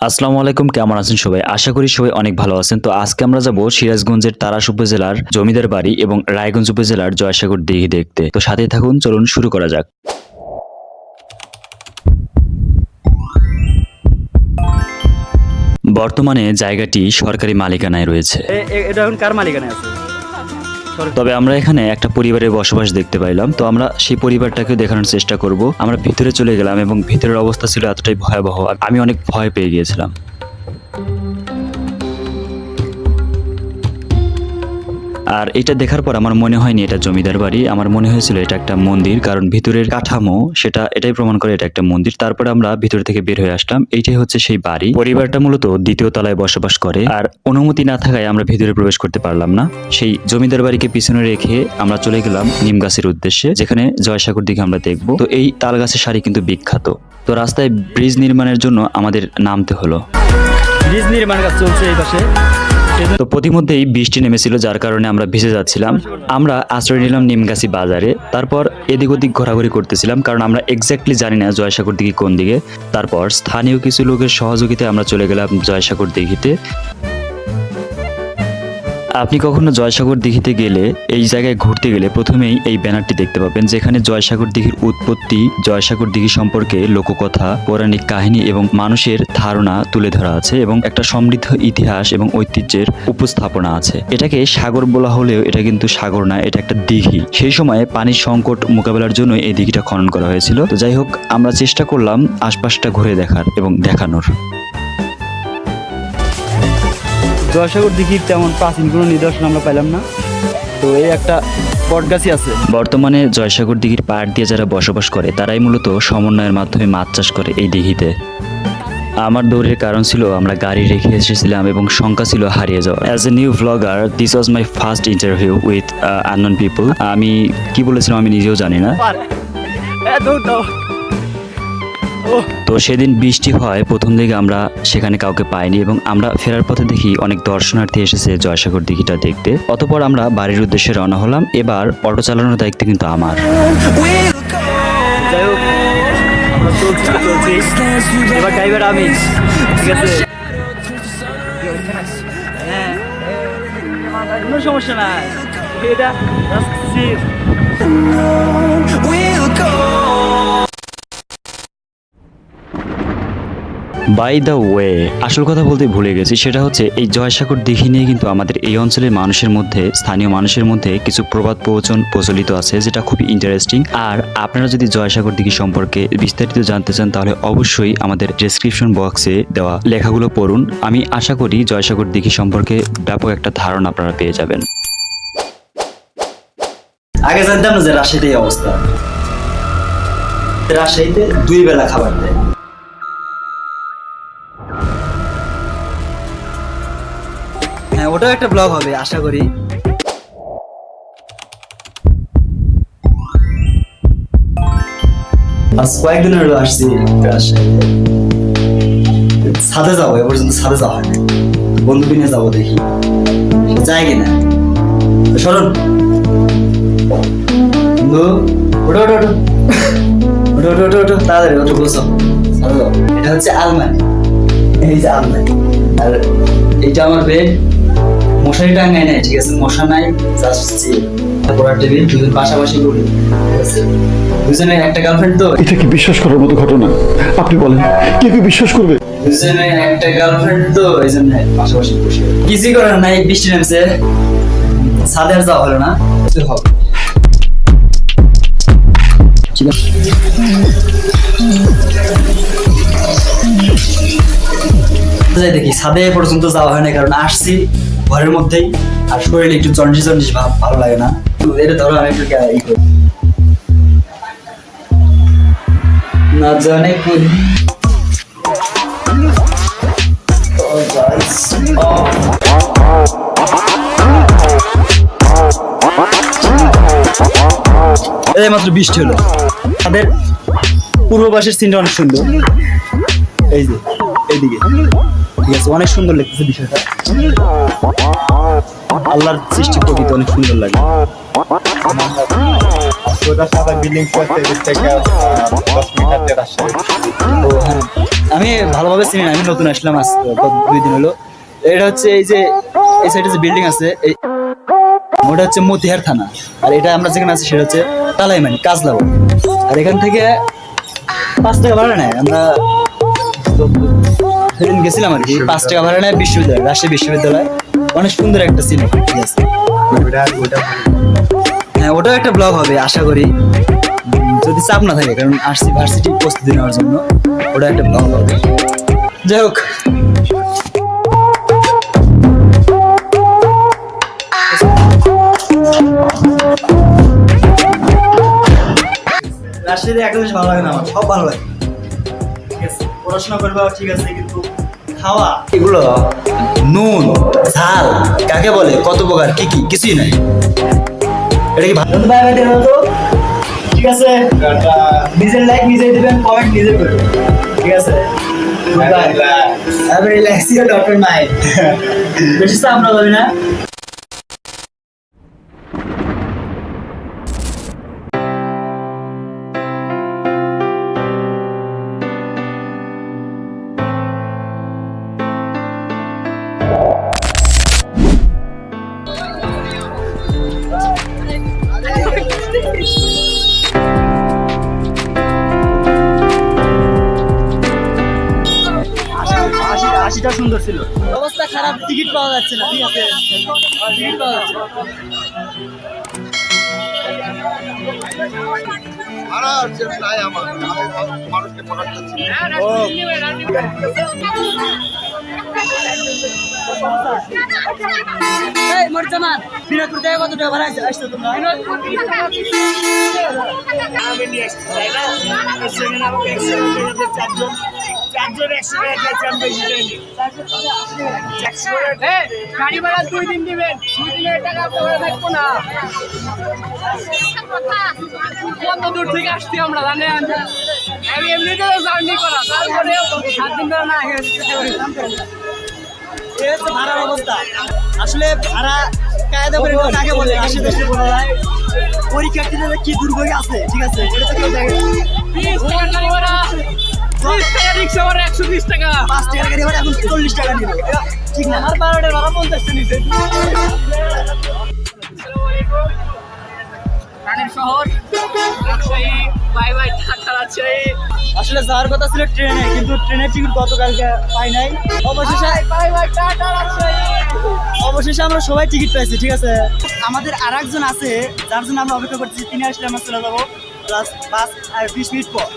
আসসালামু আলাইকুম, কেমন আছেন সবাই? আশা করি সবাই অনেক ভালো আছেন। তো আজকে আমরা যাব সিরাজগঞ্জের তারাস উপজেলার জমিদার বাড়ি এবং রায়গঞ্জ উপজেলার জয়সাগর দিঘি দেখতে। তো সাথেই থাকুন, চলুন শুরু করা যাক। বর্তমানে জায়গাটি সরকারি মালিকানায় রয়েছে। এটা এখন কার মালিকানায় আছে? তবে আমরা এখানে একটা পরিবারের বসবাস দেখতে পাইলাম। তো আমরা সেই পরিবারটাকে দেখানোর চেষ্টা করব। আমরা ভিতরে চলে গেলাম এবং ভিতরের অবস্থা ছিল এতটাই ভয়াবহ, আমি অনেক ভয় পেয়ে গিয়েছিলাম। আর এটা দেখার পর আমার মনে হয়নি এটা জমিদার বাড়ি, আমার মনে হয়েছিল এটা একটা মন্দির, কারণ ভিতরের কাঠামো এটাই প্রমাণ করে এটা একটা মন্দির। তারপরে আমরা ভিতর থেকে বের হয়ে আসলাম। এইটাই হচ্ছে সেই বাড়ি। পরিবারটা মূলত দ্বিতীয় তলায় বসবাস করে, আর অনুমতি না থাকায় আমরা ভিতরে প্রবেশ করতে পারলাম না। সেই জমিদার বাড়িকে পিছনে রেখে আমরা চলে গেলাম নিম গাছের উদ্দেশ্যে, যেখানে জয়সাগর দিঘি আমরা দেখবো। তো এই তাল গাছের শাড়ি কিন্তু বিখ্যাত। তো রাস্তায় ব্রিজ নির্মাণের জন্য আমাদের নামতে হলো। ব্রিজ নির্মাণ কাজ চলছে এই পাশে। তো প্রতিমধ্যেই বৃষ্টি নেমেছিল, যার কারণে আমরা ভিজে যাচ্ছিলাম। আমরা আশ্রয় নিলাম নিমগাছি বাজারে। তারপর এদিক ওদিক ঘোরাঘুরি করতেছিলাম, কারণ আমরা এক্স্যাক্টলি জানি না জয়সাগর দিঘি কোন দিকে। তারপর স্থানীয় কিছু লোকের সহযোগিতায় আমরা চলে গেলাম জয়সাগর দিঘিতে। আপনি কখনো জয়সাগর দিঘিতে গেলে, এই জায়গায় ঘুরতে গেলে প্রথমেই এই ব্যানারটি দেখতে পাবেন, যেখানে জয়সাগর দিঘির উৎপত্তি, জয়সাগর দিঘি সম্পর্কে লোককথা, পৌরাণিক কাহিনী এবং মানুষের ধারণা তুলে ধরা আছে এবং একটা সমৃদ্ধ ইতিহাস এবং ঐতিহ্যের উপস্থাপনা আছে। এটাকে সাগর বলা হলেও এটা কিন্তু সাগর না, এটা একটা দিঘি। সেই সময়ে পানির সংকট মোকাবেলার জন্য এই দিঘিটা খনন করা হয়েছিল। তো যাই হোক, আমরা চেষ্টা করলাম আশপাশটা ঘুরে দেখার এবং দেখানোর। জয়সাগর দিঘির তেমন প্রাচীন কোনো নিদর্শন আমরা পাইলাম না। তো এই একটা বটগাছই আছে। বর্তমানে জয়সাগর দিঘির পাড় দিয়ে যারা বসবাস করে তারাই মূলত সমন্বয়ের মাধ্যমে মাছ চাষ করে এই দিঘিতে। আমার দৌড়ের কারণ ছিল আমরা গাড়ি রেখে এসেছিলাম এবং শঙ্কা ছিল হারিয়ে যাওয়া। As a new vlogger, this was my first interview with unknown people. আমি কি বলেছিলাম আমি নিজেও জানি না। তো সেদিন বৃষ্টি হয়, প্রথম দিকে আমরা সেখানে কাউকে পাইনি এবং আমরা ফেরার পথে দেখি অনেক দর্শনার্থী এসেছে জয়সাগর দিঘিটা দেখতে। অতঃপর আমরা বাড়ির উদ্দেশ্যে রওনা হলাম। এবার অটো চালানোর দায়িত্ব কিন্তু আমার। যাই হোক, আমরা চলছি। এবার ড্রাইভার আমি, ঠিক আছে? হ্যাঁ, কোনো সমস্যা নাই, এটা বাই দ্য ওয়ে, আসল কথা বলতে ভুলে গেছি, সেটা হচ্ছে এই জয়সাগর দিঘি নিয়ে কিন্তু আমাদের এই অঞ্চলের মানুষের মধ্যে, স্থানীয় মানুষের মধ্যে কিছু প্রবাদ প্রবচন প্রচলিত আছে, যেটা খুবই ইন্টারেস্টিং। আর আপনারা যদি জয়সাগর দিঘি সম্পর্কে বিস্তারিত জানতে চান তাহলে অবশ্যই আমাদের ডেসক্রিপশন বক্সে দেওয়া লেখাগুলো পড়ুন। আমি আশা করি জয়সাগর দিঘি সম্পর্কে ব্যাপক একটা ধারণা আপনারা পেয়ে যাবেন। আগে জানতাম না যে রাজশাহীতে এই অবস্থা। রাজশাহীতে 2 বেলা খাবার দেয়। হ্যাঁ, ওটাও একটা ব্লগ হবে আশা করি। আজ কয়েকদিন হলো আসছি রাজশাহীতে। ছাদে যাবো, এ পর্যন্ত ছাদে যাওয়া হয় না। বন্ধুকে নিয়ে যাবো, দেখি যায় কিনা। শরণ, বন্ধু, ওঠো ওঠো ওঠো ওঠো ওঠো ওঠো ওঠো, তাড়াতাড়ি ওঠো, বসো। এটা হচ্ছে আলমারি, এই যে আলমারি। আর এইটা আমার বেড। মশারি টাঙ্গাই নাই, ঠিক আছে? মশা নাই, জাস্ট পড়ার টেবিল। দুজন পাশাপাশি করি, ঠিক আছে? দুজনের একটা গার্লফ্রেন্ড। তো এটা কি বিশ্বাস করার মতো ঘটনা? আপনি বলেন, কে কি বিশ্বাস করবে? দুজনের একটা গার্লফ্রেন্ড, তো এই জন্য পাশাপাশি বসে কিছুই করার নাই। বৃষ্টি নামছে, ছাদে আর যাওয়া হলো না। কিছু হবে, ঠিক আছে? দেখি ছাদে পর্যন্ত যাওয়া হয় না, কারণ আসছি ঘরের মধ্যেই, আর শরীরে একটু জন্ডিস জন্ডিস ভাব, ভালো লাগে না। এটা ধরো আমি একটু ই করি না জানে কি। মাত্র বৃষ্টি হলো। তাদের পূর্ব পাশের সিনটা অনেক সুন্দর, এই যে এইদিকে, ঠিক আছে? অনেক সুন্দর লাগতেছে বিষয়টা। আল্লাহর সৃষ্টি প্রকৃতি অনেক সুন্দর লাগে। ওটা সাদা বিল্ডিং করতে থেকে 10 মিটার দিয়ে রাস্তায়। ও হ্যাঁ, আমি ভালোভাবে চিনি না, আমি নতুন আসলাম আজ গত 2 দিন হলো। এটা হচ্ছে এই যে এই সাইডে যে বিল্ডিং আছে, এই ওটা হচ্ছে মতিহার থানা, আর এটা আমরা যেখানে আছি সেটা হচ্ছে তালাইমানি কাজলাবো। আর এখান থেকে 5 টাকা ভাড়া নেয়। আমরা সেদিন গেছিলাম আর কি, 5 টাকা ভাড়া নেয় বিশ্ববিদ্যালয়, রাজশাহী বিশ্ববিদ্যালয়। অনেক সুন্দর একটা সিন, ঠিক আছে। হ্যাঁ, ওটাও একটা ব্লগ হবে আশা করি, যদি চাপ না থাকে, কারণ আসছি ভার্সিটি প্রস্তুতি নেওয়ার জন্য। ওটা একটা ব্লগ হবে। যাই হোক, রাজশাহীতে একটা জিনিস ভালো লাগে না আমার, সব ভালো লাগে, ঠিক আছে। পড়াশোনা করবা ঠিক আছে, কিন্তু খাওয়া এগুলো নুন ঝাল কাকে বলে, কত প্রকার কি কি কিছুই নাই। এটা কি ভালো বাইরে হতো, ঠিক আছে। নিজের লাইক নিজে দিবেন, কমেন্ট নিজে করবেন, ঠিক আছে। রিল্যাক্স ইউর ডক্টর মাইন্ড, বেশি চাপ না যাবে না। আশিটা সুন্দর ছিল, অবস্থা খারাপ, টিকিট পাওয়া যাচ্ছে না, ঠিক আছে। টিকিট পাওয়া যাচ্ছে না। মরজামান বিনোদপুর থেকে কত টাকা ভাড়া আসছো তোমরা? আমি নিয়ে আসছি তাই না? সেখানে আমাকে 100 চারজন 100 টাকা খেয়েছি, আমি বেশি দেয়নি। গাড়ি ভাড়া 2 দিন দিবেন, 2 দিনের টাকা আপনারা থাকবো না। কত দূর থেকে আসছি আমরা জানেন, আমি এমনিতে জার্নি করা, তারপরেও 7 দিন ধরে না এই হচ্ছে ভাড়ার অবস্থা। আসলে ভাড়া কায়দা করে নিতে কাকে বলে, আশেপাশে বলা যায় পরীক্ষার্থীদের কি দুর্ভোগ আছে, ঠিক আছে। এটা তো কেউ দেখে 30 টাকা গাড়ি ভাড়া, 30 টাকা রিক্সা ভাড়া, 120 টাকা। 5 টাকার গাড়ি ভাড়া এখন 40 টাকা নিবে, এটা ঠিক না। আর 12টার ভাড়া 50 টাকা নিতে। রানীর শহর রাজশাহী, বাই বাই ঢাকা রাজশাহী। আসলে যাওয়ার কথা ছিল ট্রেনে, কিন্তু ট্রেনের টিকিট গতকালকে পাই নাই। অবশেষে আমরা সবাই টিকিট পাইছি, ঠিক আছে। আমাদের আর একজন আছে যার জন্য আমরা অপেক্ষা করছি, তিনি আসলে আমরা চলে যাবো প্লাস 5 আর 20 মিনিট পর,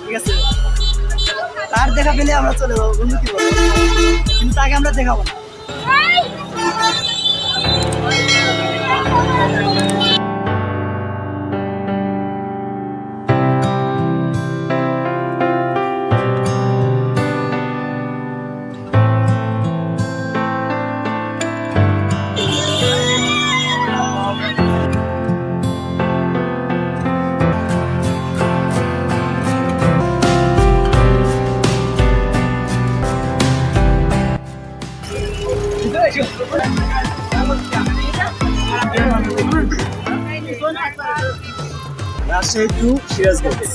ঠিক আছে। তার দেখা পেলে আমরা চলে যাবো, বন্ধু কি বলবো, কিন্তু তাকে আমরা দেখাবো না। রাজশাহী টু সিরাজগঞ্জ।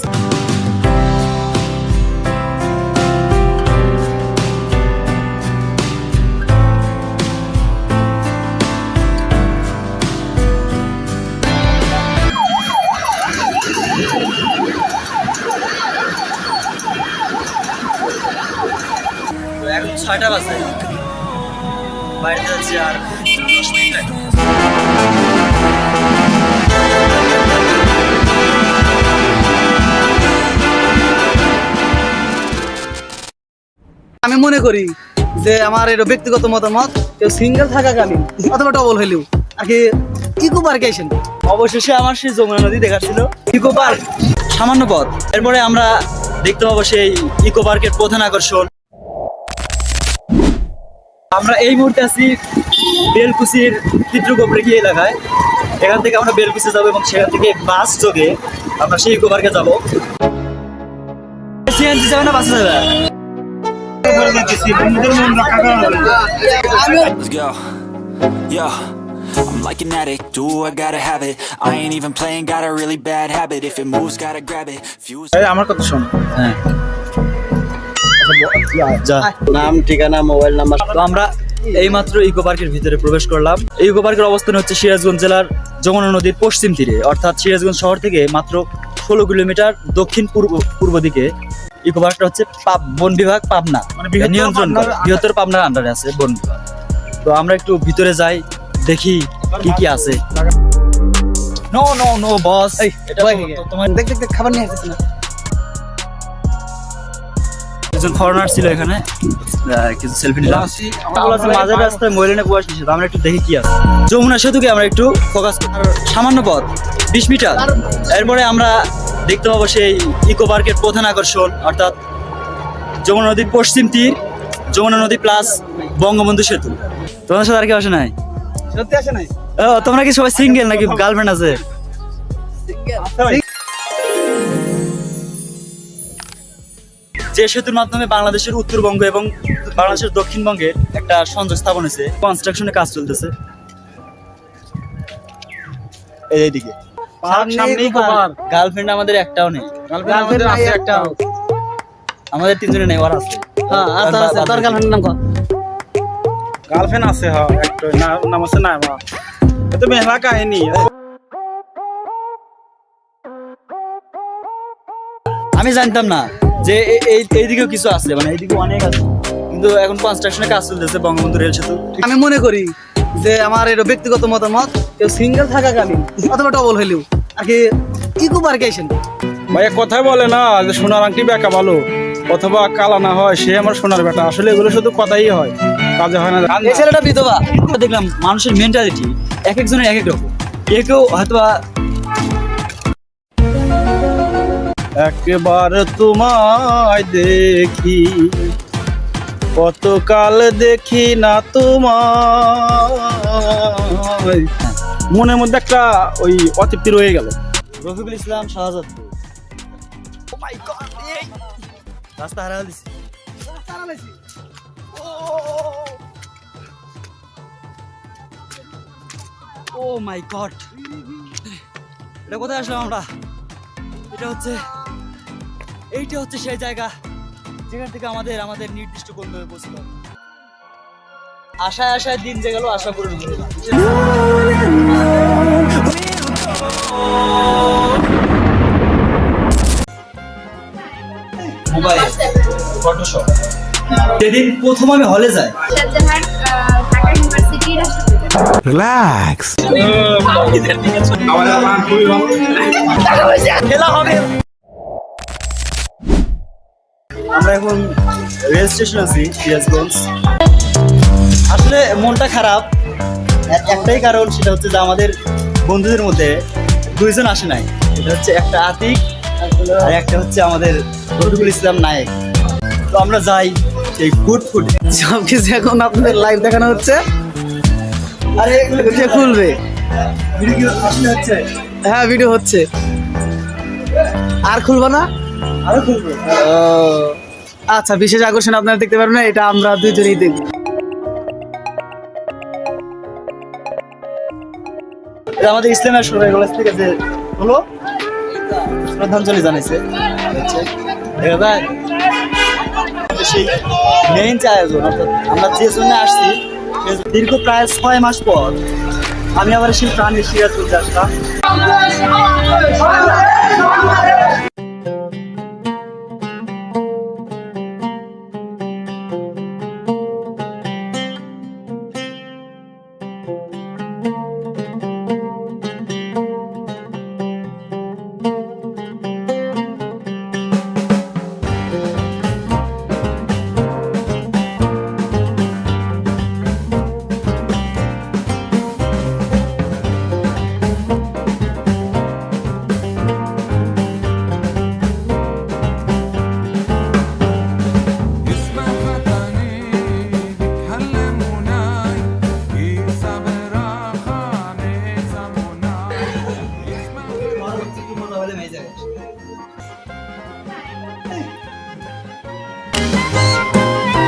এখন 6টা বাজে, বাইরে যাচ্ছি আর 10 মিনিট লাগে। আমি মনে করি যে আমার এটা ব্যক্তিগত মতামত, কেউ সিঙ্গেল থাকাকালীন অথবা ডবল হইলেও আর কি ইকো পার্কে আসেন। অবশেষে আমার সেই যমুনা নদী দেখার ছিল। ইকো পার্ক সামান্য পথ, এরপরে আমরা দেখতে পাবো সেই ইকো পার্কের প্রধান আকর্ষণ। আমরা এই মুহূর্তে আছি বেলকুচির চিত্রকোপরেখি এলাকায়। এখান থেকে আমরা বেলকুচি যাবো এবং সেখান থেকে বাস যোগে আমরা সেই ইকো পার্কে যাবো। সিএনজি যাবে না বাসে যাবে? যেতেছি, বন্ধুদের মন রক্ষা করা হবে। Let's go. Yo, I'm like an addict, do I gotta have it. I ain't even playing, got a really bad habit. If it moves, gotta grab it. Fuse. এই আমার কথা শোন। হ্যাঁ যা নাম ঠিকানা মোবাইল নাম্বার। তো আমরা এইমাত্র ইকো পার্কের ভিতরে প্রবেশ করলাম। এই ইকো পার্কের অবস্থান হচ্ছে সিরাজগঞ্জ জেলার যমুনা নদীর পশ্চিম তীরে, অর্থাৎ সিরাজগঞ্জ শহর থেকে মাত্র 16 কিলোমিটার দক্ষিণ পূর্ব দিকে। ইকো পার্কটা হচ্ছে বন বিভাগ পাবনা নিয়ন্ত্রণ করে, বৃহত্তর পাবনার আন্ডারে আছে বন বিভাগ। তো আমরা একটু ভিতরে যাই, দেখি কি কি আছে। নো নো নো বস, তোমার দেখ দেখ দেখ, খাবার নিয়ে আসতেছে না। একজন ফরেনার ছিল এখানে, কিছু সেলফি নিলাম। মাঝের রাস্তায় মহিলানে বয়স নিষেধ, আমরা একটু দেখি কি আছে। যমুনা সেতুকে আমরা একটু ফোকাস, সামান্য পথ 20 মিটার, এরপরে আমরা দেখতে পাবো সেই ইকো পার্কের প্রধান আকর্ষণ, অর্থাৎ যমুনা নদীর পশ্চিম তীর, যমুনা নদী প্লাস বঙ্গবন্ধু সেতু। তোমার সাথে আর কি আসে নাই? সত্যি আসে নাই? ও, তোমরা কি সবাই সিঙ্গেল নাকি গার্লফ্রেন্ড আছে? যে সেতুর মাধ্যমে বাংলাদেশের উত্তরবঙ্গ এবং বাংলাদেশের দক্ষিণবঙ্গে একটা সংযোগ স্থাপন হয়েছে, কনস্ট্রাকশনের কাজ চলতেছে এইদিকে। গার্লফ্রেন্ড আমাদের একটাও নেই, গার্লফ্রেন্ড নাই একটা। আমাদের 3 জনের নেই, ওর আছে। হ্যাঁ, আছে আছে। তোর গার্লফ্রেন্ডের নাম কো? গার্লফ্রেন্ড আছে, হ্যাঁ একটা নাম আছে না মা। এটা মেলা কাহিনী। আমি জানতাম না যে এইদিকেও কিছু আছে, মানে এইদিকে অনেক আছে, কিন্তু এখন কনস্ট্রাকশনের কাজ চলতেছে বঙ্গবন্ধু রেল সেতু। আমি মনে করি যে আমার এটা ব্যক্তিগত মতামত, কেউ সিঙ্গেল থাকাকালীন অথবা ডবল হইলেও আর কি ইকো পার্কে আসেন। ভাইয়া কথাই বলে না যে সোনার আংটি বেকা ভালো অথবা কালা না হয় সে আমার সোনার বেটা। আসলে এগুলো শুধু কথাই হয়, কাজে হয় না। এই ছেলেটা বিধবা। দেখলাম মানুষের মেন্টালিটি এক একজনের এক এক রকম। কেউ হয়তোবা একবার তোমায় দেখি, কতকাল দেখি না তোমায়, মনের মধ্যে একটা ওই অতৃপ্তি রয়ে গেল। রফিকুল ইসলাম শাহজাদপুর। ও মাই গড, এই রাস্তা হারা দিছি। ও মাই গড, এটা কোথায় আসলাম আমরা? এইটা হচ্ছে সেই জায়গা যেখান থেকে আমাদের নির্দিষ্ট গন্তব্যে পৌঁছতে হবে। আশায় আশায় দিন যে গেল, আশা পূরণ হলো না। Mobile Photoshop. যেদিন প্রথম আমি হলে যাই, শাহজাহান ঢাকা ইউনিভার্সিটির খেলা হবে। আমরা এখন রেল স্টেশন আছি সিরাজগঞ্জ। আসলে মনটা খারাপ, একটাই কারণ, সেটা হচ্ছে যে আমাদের বন্ধুদের মধ্যে 2 জন আসে নাই। এটা হচ্ছে একটা আতিক আর একটা হচ্ছে আমাদের রফিকুল ইসলাম নায়েক। তো আমরা যাই সেই ফুট সবকিছু এখন আপনাদের লাইভ দেখানো হচ্ছে। আরে যে খুলবে, ভিডিও আসলে হচ্ছে, হ্যাঁ ভিডিও হচ্ছে। আর খুলবো না? আরো খুলবো। আচ্ছা, বিশেষ আকর্ষণ আপনারা দেখতে পারবেন না, এটা আমরা 2 জনেই দেখব। এটা আমাদের ইসলামের সবাই কলেজ থেকে যে হলো শ্রদ্ধাঞ্জলি জানাইছে। সেই মেইন যে আয়োজন, অর্থাৎ আমরা যে জন্য আসছি, দীর্ঘ প্রায় 6 মাস পর আমি আবার সেই প্রাণী সিরাজগঞ্জে আসলাম।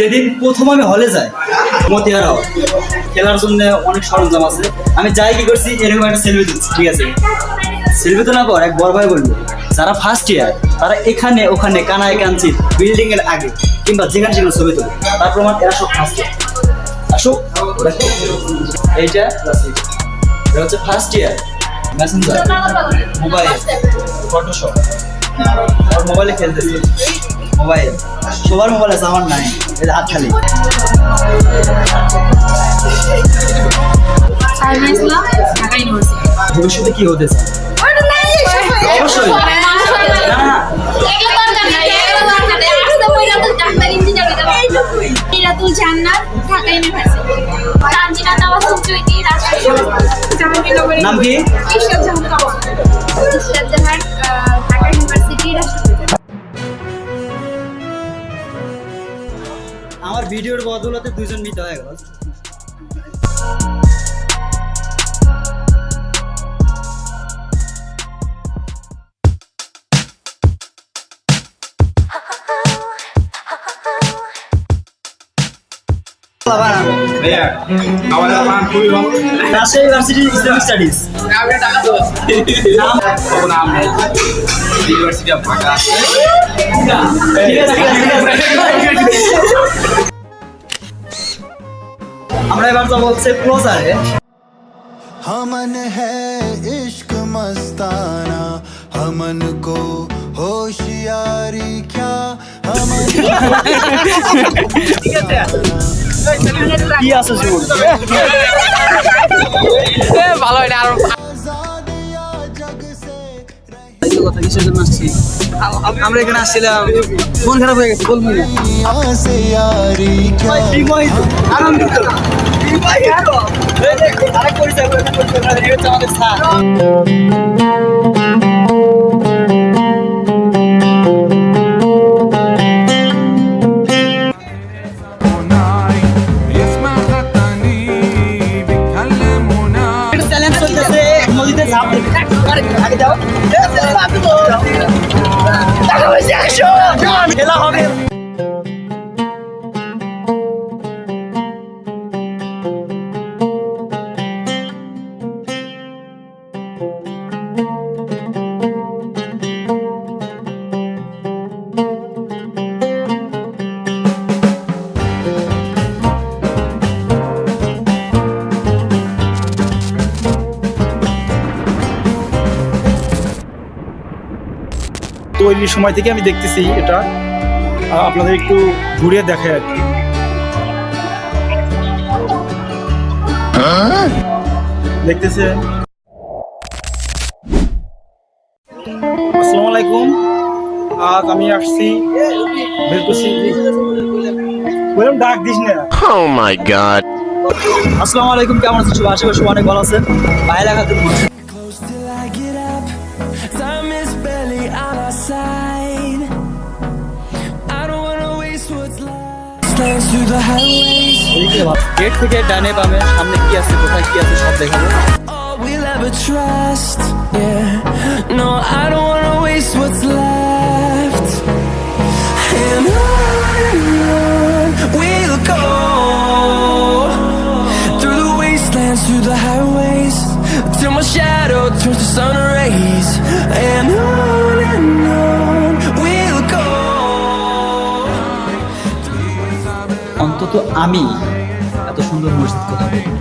যেদিন প্রথম আমি হলে যাই মতিহারা হল, খেলার জন্য অনেক সরঞ্জাম আছে, আমি যাই কি করছি এরকম একটা সেলফি তুলছি, ঠিক আছে। সেলফি তোলার পর এক বড় ভাই বললো যারা ফার্স্ট ইয়ার তারা এখানে ওখানে কানায় কাঞ্চিত বিল্ডিং এর আগে কিংবা যেখানে সেখানে ছবি তোলে, তার প্রমাণ এরা সব ফার্স্ট ইয়ার। আসো এইটা এটা হচ্ছে first year Messenger mobile Photoshop আর মোবাইলে খেলতেছি, মোবাইল সবার মোবাইল আছে, আমার নাই, এটা হাত খালি। আমি আসলাম ঢাকা ইউনিভার্সিটি। ভবিষ্যতে কি হতে চান? অবশ্যই না না মিরাতুল জান্নাত, ঢাকা ইউনিভার্সিটি। তানজিনা তাওয়াসসুম চৈতি, জাহাঙ্গীরনগর। নাম কি? ইশরাত জাহান তাওয়াসসুম। ইশরাত জাহান, ঢাকা ইউনিভার্সিটি রাষ্ট্রপতি। আমার ভিডিওর বদৌলতে দুইজন মিট হয়ে গেল। Rajshahi university Islamic studies. University of Dhaka. ঠিক আছে, ঠিক আছে, ঠিক আছে। আমরা এবার যাবো হচ্ছে ক্লোজারে। हमन है इश्क मस्ताना, हमन को होशियारी क्या, हमन কি আছে জীবন? आजादिया जग से কথা কিসের জন্য আসছি? আমরা এখানে আসছিলাম, মন খারাপ হয়ে গেছে, বলবো না। दुनिया से यारी क्या, বিবাহিত আনন্দিত বিবাহিত এই দেখো আরেক পরিচয় করে এই হচ্ছে আমাদের স্যার। চ্যালেঞ্জ চলতেছে নদীতে ঝাঁপ দেবে, আগে যাও খেলা হবে। তৈরির সময় থেকে আমি দেখতেছি এটা, আপনাদের একটু ঘুরিয়ে দেখাই আর কি। দেখতেছেন? আসসালামু আলাইকুম। আজ আমি আসছি বেলকুচি। বললাম ডাক দিস না। আসসালামু আলাইকুম, কেমন আছেন সবাই? আশা করি সবাই অনেক ভালো আছেন। ভাই লাগা তুমি close till I get up, time is barely on our side, I don't wanna waste what's left, slants through the highways, gate থেকে ডানে বামে সামনে কি আছে কোথায় কি আছে সব দেখাবো। all we'll ever trust, yeah, no, I don't wanna waste what's left, and on we'll go, through the wastelands, through the highways, till my shadow turns to sun rays, and on we'll go. অন্তত আমি এত সুন্দর মসজিদ কোথাও দেখি নি।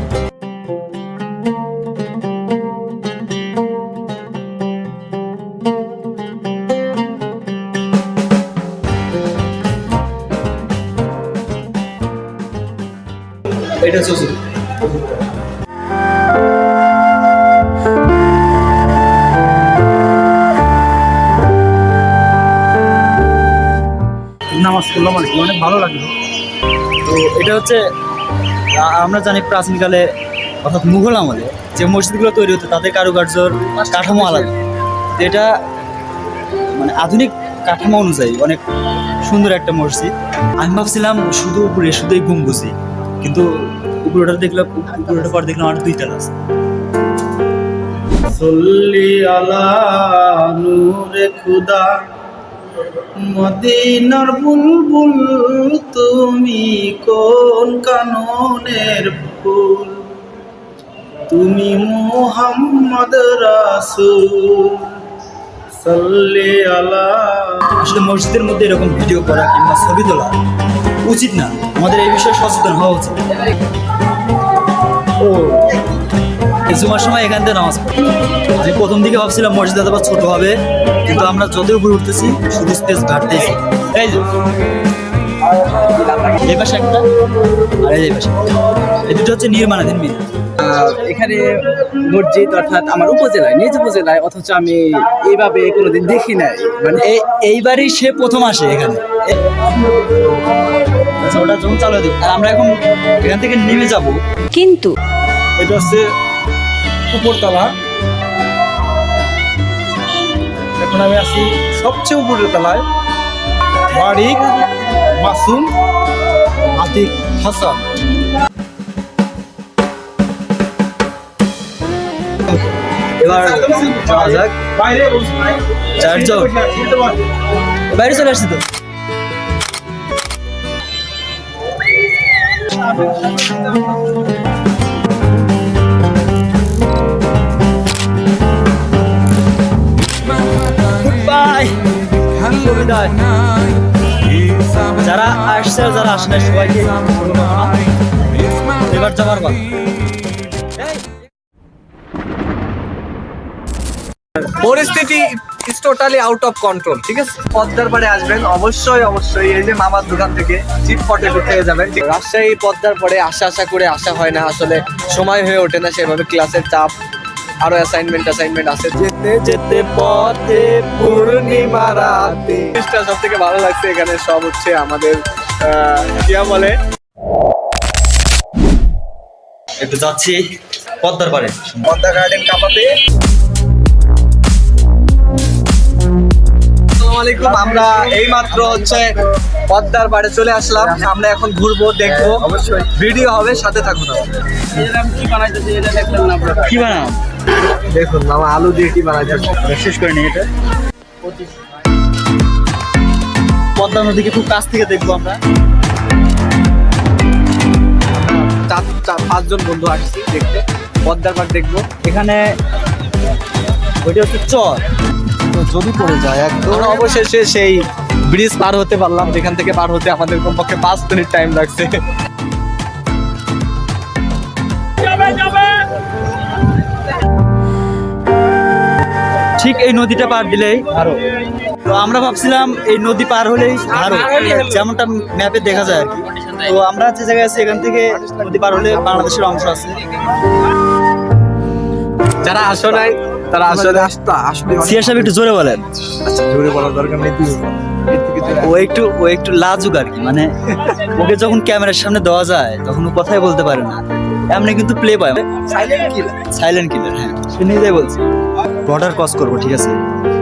এটা হচ্ছে নামাজ পড়লাম আর কি, অনেক ভালো লাগলো। তো এটা হচ্ছে আমরা জানি প্রাচীনকালে অর্থাৎ মুঘল আমলে যে মসজিদগুলো তৈরি হতো তাদের কারুকার্যর কাঠামো আলাদা। তো এটা মানে আধুনিক কাঠামো অনুযায়ী অনেক সুন্দর একটা মসজিদ। আমি ভাবছিলাম শুধু উপরে শুধুই গম্বুজি, কিন্তু উপরেটা দেখলাম, উপরেটা পর দেখলাম আর দুইটা আছে। সল্লি আলা নূরে খুদা মদিনার বুলবুল তুমি কোন কাননের ফুল, তুমি মুহাম্মদ রাসূল সাল্লি আলা। আসলে মসজিদের মধ্যে এরকম ভিডিও করা কিংবা ছবি তোলা উচিত না, আমাদের এই বিষয়ে সচেতন হওয়া উচিত। ও এই জুমার সময় এখান থেকে নামাজ পড়ি। আমি প্রথম দিকে ভাবছিলাম মসজিদ হয়তো বা ছোট হবে, কিন্তু আমরা যত উপরে উঠতেছি শুধু স্পেস ঘাটতেছি। এই যে এই পাশে একটা আর এই পাশে, এই দুটো হচ্ছে নির্মাণাধীন মিল। এখানে মসজিদ অর্থাৎ আমার উপজেলায়, নিজ উপজেলায়, অথচ আমি এইভাবে কোনোদিন দেখি নাই। মানে এইবারই সে প্রথম আসে এখানে। আচ্ছা, ওটা যখন চালু দিই আর আমরা এখন এখান থেকে নেমে যাব। কিন্তু এটা হচ্ছে উপরতলা। এখন আমি আছি সবচেয়ে উপরের তলায়। বাড়ি মাসুম আতিক হাসান। এবার যাওয়া যাক। বাইরে চারজন বাইরে চলে আসছি তো। বাই, বিদায়। যারা আসছে আর যারা আসে না সবাইকে এবার যাবার কথা। পরিস্থিতি is totally out of control, ঠিক আছে? পদ্মার পাড়ে আসবেন অবশ্যই অবশ্যই, এই যে মামার দোকান থেকে চিপ পটেটো খেয়ে যাবেন। রাজশাহী পদ্মার পরে আসা করে আসা হয় না, আসলে সময় হয়ে ওঠে না সেভাবে, ক্লাসের চাপ, আরো অ্যাসাইনমেন্ট আছে। যেতে যেতে পথে পূর্ণিমা রাতে, সব থেকে ভালো লাগছে এখানে সব হচ্ছে আমাদের কি বলে, একটু যাচ্ছি পদ্মার পাড়ে। পদ্মা গার্ডেন কাপাতে। আসসালামু আলাইকুম, আমরা এইমাত্র হচ্ছে পদ্মার পাড়ে চলে আসলাম। আমরা এখন ঘুরবো, দেখবো, অবশ্যই ভিডিও হবে, সাথে থাকুন। কি বানাও? দেখুন মামা আলু দিয়ে কি বানাইছে, শেষ করে নিই এটা। পদ্মা নদীকে খুব কাছ থেকে দেখবো আমরা। 4-5 জন বন্ধু আসছি দেখতে, পদ্মার পাড় দেখবো। এখানে ওইটা হচ্ছে চর, তো যদি পড়ে যায় একদম। আমরা অবশেষে সেই ব্রিজ পার হতে পারলাম, যেখান থেকে পার হতে আমাদের কমপক্ষে 5 মিনিট টাইম লাগছে। ঠিক এই নদীটা পার দিলেই ভারত। তো আমরা ভাবছিলাম এই নদী পার হলেই ভারত, যেমনটা ম্যাপে দেখা যায় আর কি। তো আমরা যে জায়গায় আছি এখান থেকে নদী পার হলে বাংলাদেশের অংশ আছে। যারা আসো নাই তারা আসলে আসবে। সিয়ার সাহেব একটু জোরে বলেন। আচ্ছা, জোরে বলার দরকার নেই, ও একটু লাজুক আর কি, মানে ওকে যখন ক্যামেরার সামনে দেওয়া যায় তখন ও কথাই বলতে পারে না। এমনি কিন্তু প্লে পায় সাইলেন্ট কিলার। হ্যাঁ, সে নিজেই বলছে বর্ডার ক্রস করবো, ঠিক আছে,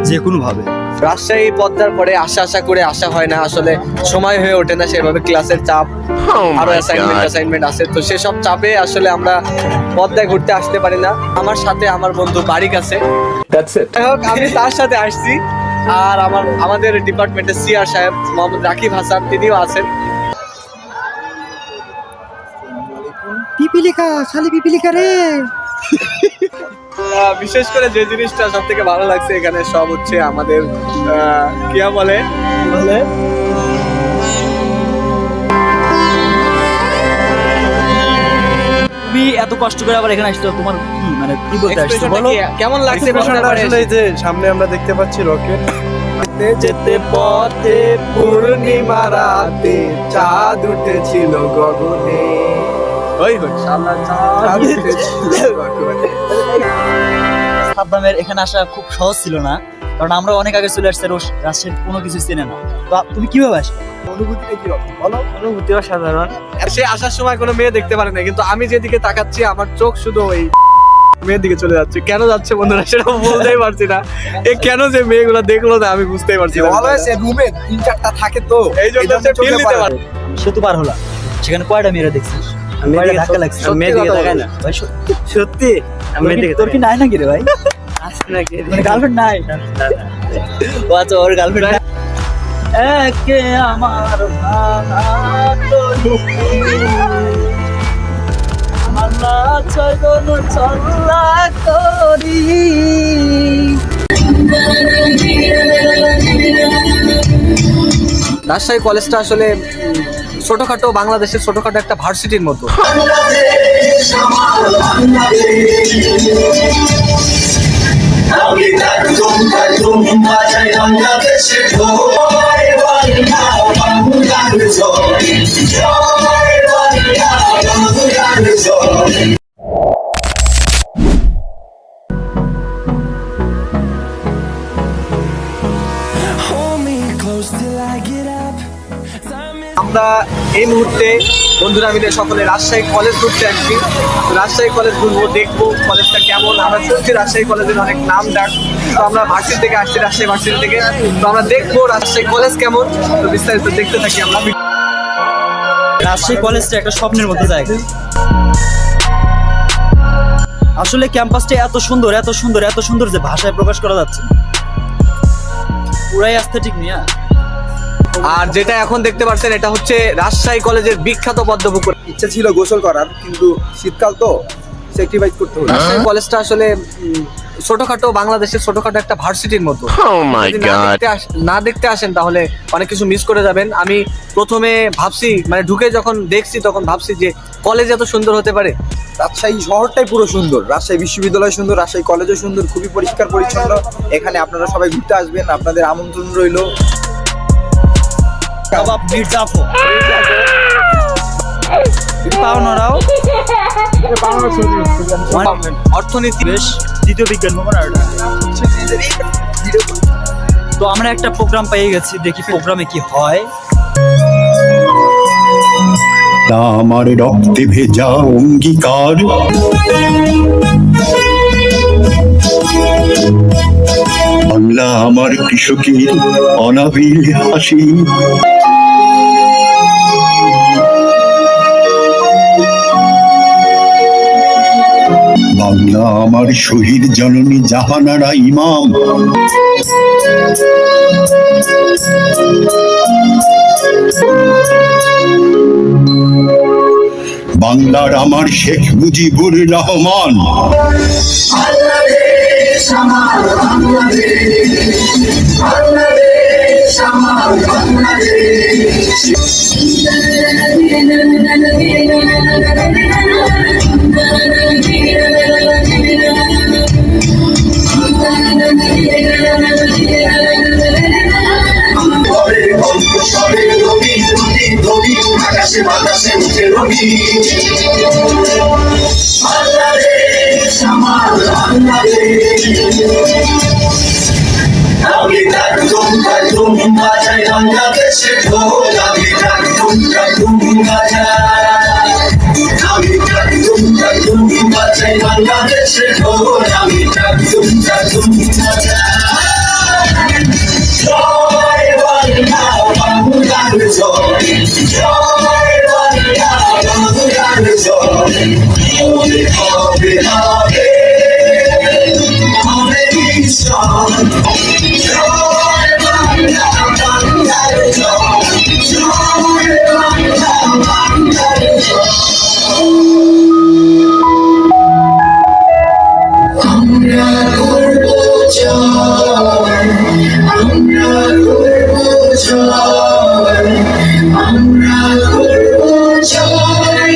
যে কোনো ভাবে। রাজশাহী পদ্মার পরে আসা করে আসা হয় না, আসলে সময় হয়ে ওঠে না সেভাবে, ক্লাসের চাপ, আরো অ্যাসাইনমেন্ট আছে, তো সেসব চাপে আসলে আমরা পদ্মায় ঘুরতে আসতে পারি না। আমার সাথে আমার বন্ধু বারিক আছে, আমি তার সাথে আসছি। আর আমাদের ডিপার্টমেন্টের সিআর সাহেব মোহাম্মদ রাকিব হাসান, তিনিও আছেন। পিপিলিকা, খালি পিপিলিকা রে। বিশেষ করে যে জিনিসটা সব থেকে ভালো লাগছে এখানে সব হচ্ছে আমাদের কি বলে তুমি এত কষ্ট করে আবার এখানে আসছো, তোমার কি মানে কি বলতে আসছো বলো? কেমন লাগছে? আসলে এই যে সামনে আমরা দেখতে পাচ্ছি রকেট। যেতে পথে পূর্ণিমা রাতে চাঁদ উঠেছিল গগনে, ওই শালা চাঁদ উঠেছিল গগনে। সাদ্দামের এখানে আসা খুব সহজ ছিল না, কারণ আমরা অনেক আগে চলে আসছি, রাজশাহীর কোনো কিছু চেনে না। তো তুমি কিভাবে আসো? অনুভূতিটা কি বলো? অনুভূতি অসাধারণ। সে আসার সময় কোনো মেয়ে দেখতে পারে না, কিন্তু আমি যেদিকে তাকাচ্ছি আমার চোখ শুধু ওই মেয়ের দিকে চলে যাচ্ছে। কেন যাচ্ছে বন্ধুরা সেটা বলতেই পারছি না। এ কেন যে মেয়েগুলো দেখলো না আমি বুঝতেই পারছি না। রুমে 3-4টা থাকে, তো এই জন্য ফিল নিতে পারে। সেতু পার হলাম, সেখানে কয়টা মেয়েরা দেখছিস? কয়টা ধাক্কা লাগছে? মেয়ে দিকে তাকায় না ভাই, সত্যি তোর কি নাই নাকি রে ভাই? মানে গার্লফ্রেন্ড নাই? ও আচ্ছা, ওর গার্লফ্রেন্ড। একে আমার ভাঙা তরি আল্লাহ চরণ চল্লা করি। রাজশাহী কলেজটা আসলে ছোটখাটো, বাংলাদেশের ছোটখাটো একটা ভার্সিটির মতো। Hold me close till I get up. Time is আমরা এই মুহূর্তে বন্ধুরা মিলে সকলে রাজশাহী কলেজ ঘুরতে আসছি। তো রাজশাহী কলেজ ঘুরবো, দেখবো কলেজটা কেমন। আমরা শুনছি রাজশাহী কলেজের অনেক নাম ডাক। তো আমরা ভার্সিটি থেকে আসছি, রাজশাহী ভার্সিটি থেকে। তো আমরা দেখবো রাজশাহী কলেজ কেমন। তো বিস্তারিত দেখতে থাকি আমরা। রাজশাহী কলেজটা একটা স্বপ্নের মতো জায়গা। আসলে ক্যাম্পাসটা এত সুন্দর, এত সুন্দর, এত সুন্দর যে ভাষায় প্রকাশ করা যাচ্ছে না। পুরাই অ্যাস্থেটিক নিয়ে। আর যেটা এখন দেখতে পাচ্ছেন এটা হচ্ছে রাজশাহী কলেজের বিখ্যাত পদ্মপুকুর। ইচ্ছা ছিল গোসল করার, কিন্তু শীতকাল তো স্যাক্রিফাইস করতে হলো। রাজশাহী কলেজটা আসলে ছোটখাটো, বাংলাদেশের ছোটখাটো একটা ভার্সিটির মতো। যদি না দেখতে আসেন তাহলে অনেক কিছু মিস করে যাবেন। আমি প্রথমে ভাবছি, মানে ঢুকে যখন দেখছি তখন ভাবছি যে কলেজ এত সুন্দর হতে পারে। রাজশাহী শহরটাই পুরো সুন্দর, রাজশাহী বিশ্ববিদ্যালয় সুন্দর, রাজশাহী কলেজও সুন্দর, খুবই পরিষ্কার পরিচ্ছন্ন। এখানে আপনারা সবাই ঘুরতে আসবেন, আপনাদের আমন্ত্রণ রইল। কাবাব মির্জাফর পাওনারাও অর্থনীতি বেশ দ্বিতীয় বিজ্ঞান ভবন। আর তো আমরা একটা প্রোগ্রাম পেয়ে গেছি, দেখি প্রোগ্রামে কি হয়। আমার রক্তে ভেজা অঙ্গীকার, বাংলা আমার কৃষকের অনাবিল হাসি। বাংলা আমার শহীদ জননী জাহানারা ইমাম। বাংলার আমার শেখ মুজিবুর রহমান। আকাশে বাতাসে উঠে রবি বাংলাদেশ আমার বাংলাদেশ। আমি ডাকতুম বাজাই বাংলাদেশের ঢোল, আমি ডাকতুম বাজাই, আমি ডাকতুম বাজাই বাংলাদেশের ঢোল, আমি ডাকতুম বাজাই। জয় বাংলা বাংলার জয়, জয় বাংলা বাংলার জয়। হবে হবে হবে হবে ঈশ্বর। জয় বাংলা বাংলার জয়, জয় বাংলা বাংলার জয়। আমরা করব জয়, আমরা করব জয়, আমরা করব জয়।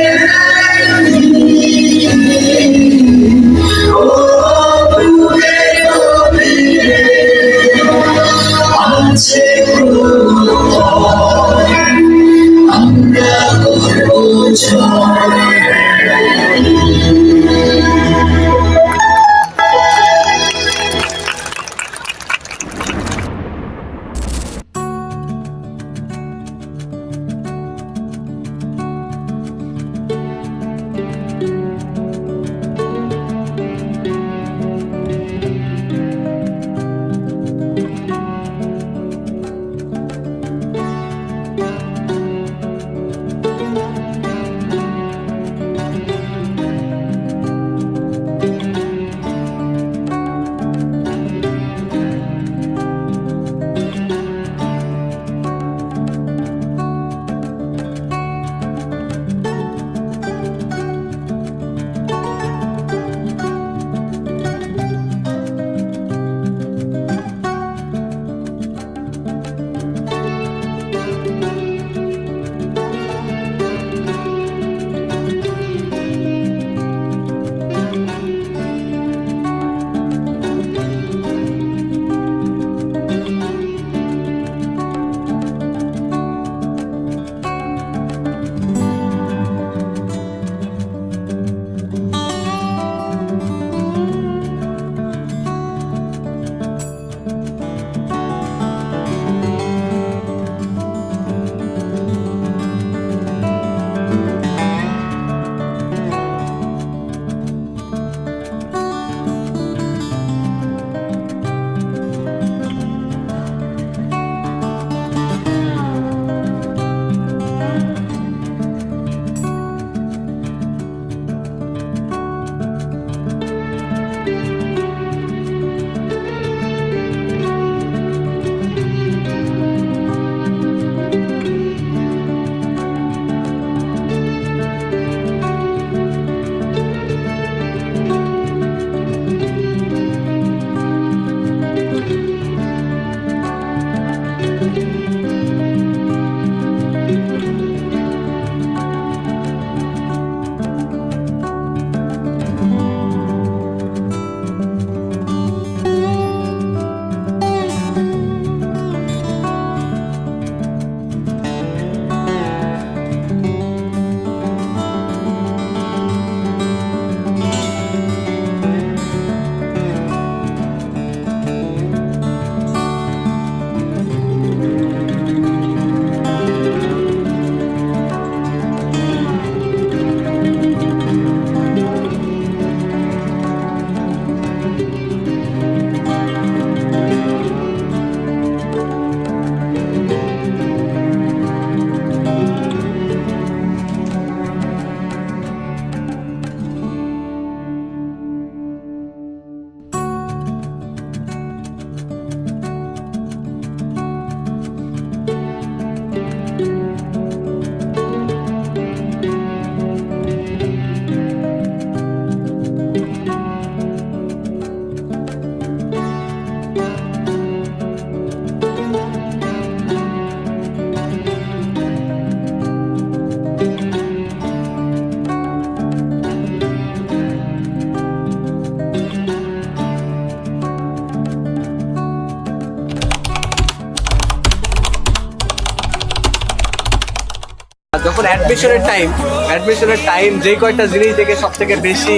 অ্যাডমিশনের টাইম যে কয়টা জিনিস দেখে সব থেকে বেশি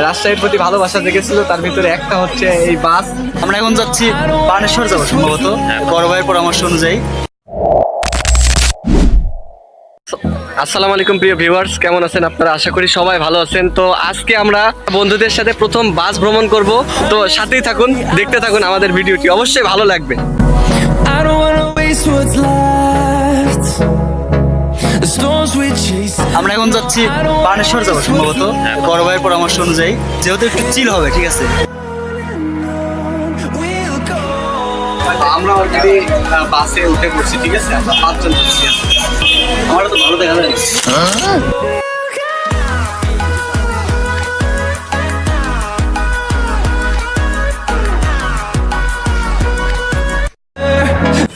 রাজশাহীর প্রতি ভালোবাসা জেগেছিল তার ভিতরে একটা হচ্ছে এই বাস। আমরা এখন যাচ্ছি বানেশ্বর যাবো সম্ভবত, বড় ভাইয়ের পরামর্শ অনুযায়ী। আসসালামু আলাইকুম প্রিয় ভিউয়ার্স, কেমন আছেন আপনারা? আশা করি সবাই ভালো আছেন। তো আজকে আমরা বন্ধুদের সাথে প্রথম বাস ভ্রমণ করব, তো সাথেই থাকুন, দেখতে থাকুন আমাদের ভিডিওটি, অবশ্যই ভালো লাগবে। I don't wanna waste what's left. The storms we chase. আমরা এখন যাচ্ছি বানেশ্বর যাবো সম্ভবত, বড় ভাইয়ের পরামর্শ অনুযায়ী, যেহেতু একটু চিল হবে। ঠিক আছে, We'll go. আমরা অলরেডি বাসে উঠে পড়ছি, ঠিক আছে? আমরা 5 জন যাচ্ছি। আমার তো ভালো দেখা যায়।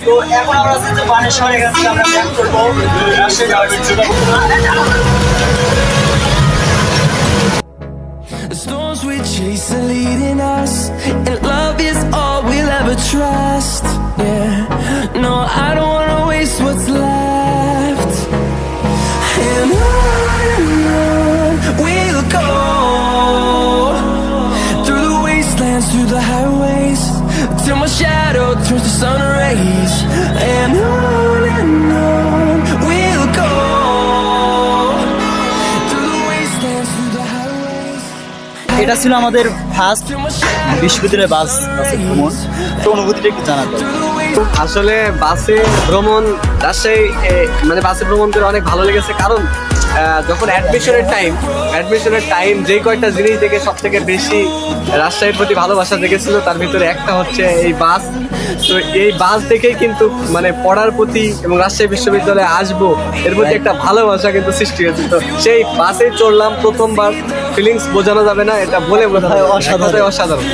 তো এখন আমরা যাচ্ছি বানেশ্বর, এখান থেকে আমরা ব্যাক করবো রাজশাহী যাওয়ার জন্য। The storms we chase are leading us, and love is all we'll ever trust. Yeah, no, I don't wanna waste what's left. And on we'll go, through the wastelands, through the highways, till my shadow turns to sun rays. And on we'll go, through the wastelands, through the highways. এটা ছিল আমাদের first বিশ্ববিদ্যালয়ের বাসে ভ্রমণ। তো অনুভূতিটা একটু জানাতো। আসলে বাসে ভ্রমণ রাজশাহী মানে বাসে ভ্রমণ করে অনেক ভালো লেগেছে, কারণ যখন অ্যাডমিশনের টাইম যে কয়টা জিনিস দেখে সব থেকে বেশি রাজশাহীর প্রতি ভালোবাসা জেগেছিল তার ভিতরে একটা হচ্ছে এই বাস। তো এই বাস দেখেই কিন্তু মানে পড়ার প্রতি এবং রাজশাহী বিশ্ববিদ্যালয়ে আসবো এর প্রতি একটা ভালোবাসা কিন্তু সৃষ্টি হয়েছে। তো সেই বাসে চড়লাম প্রথমবার, ফিলিংস বোঝানো যাবে না, এটা বলে বোঝানো যাবে না। অসাধারণ। অসাধারণ।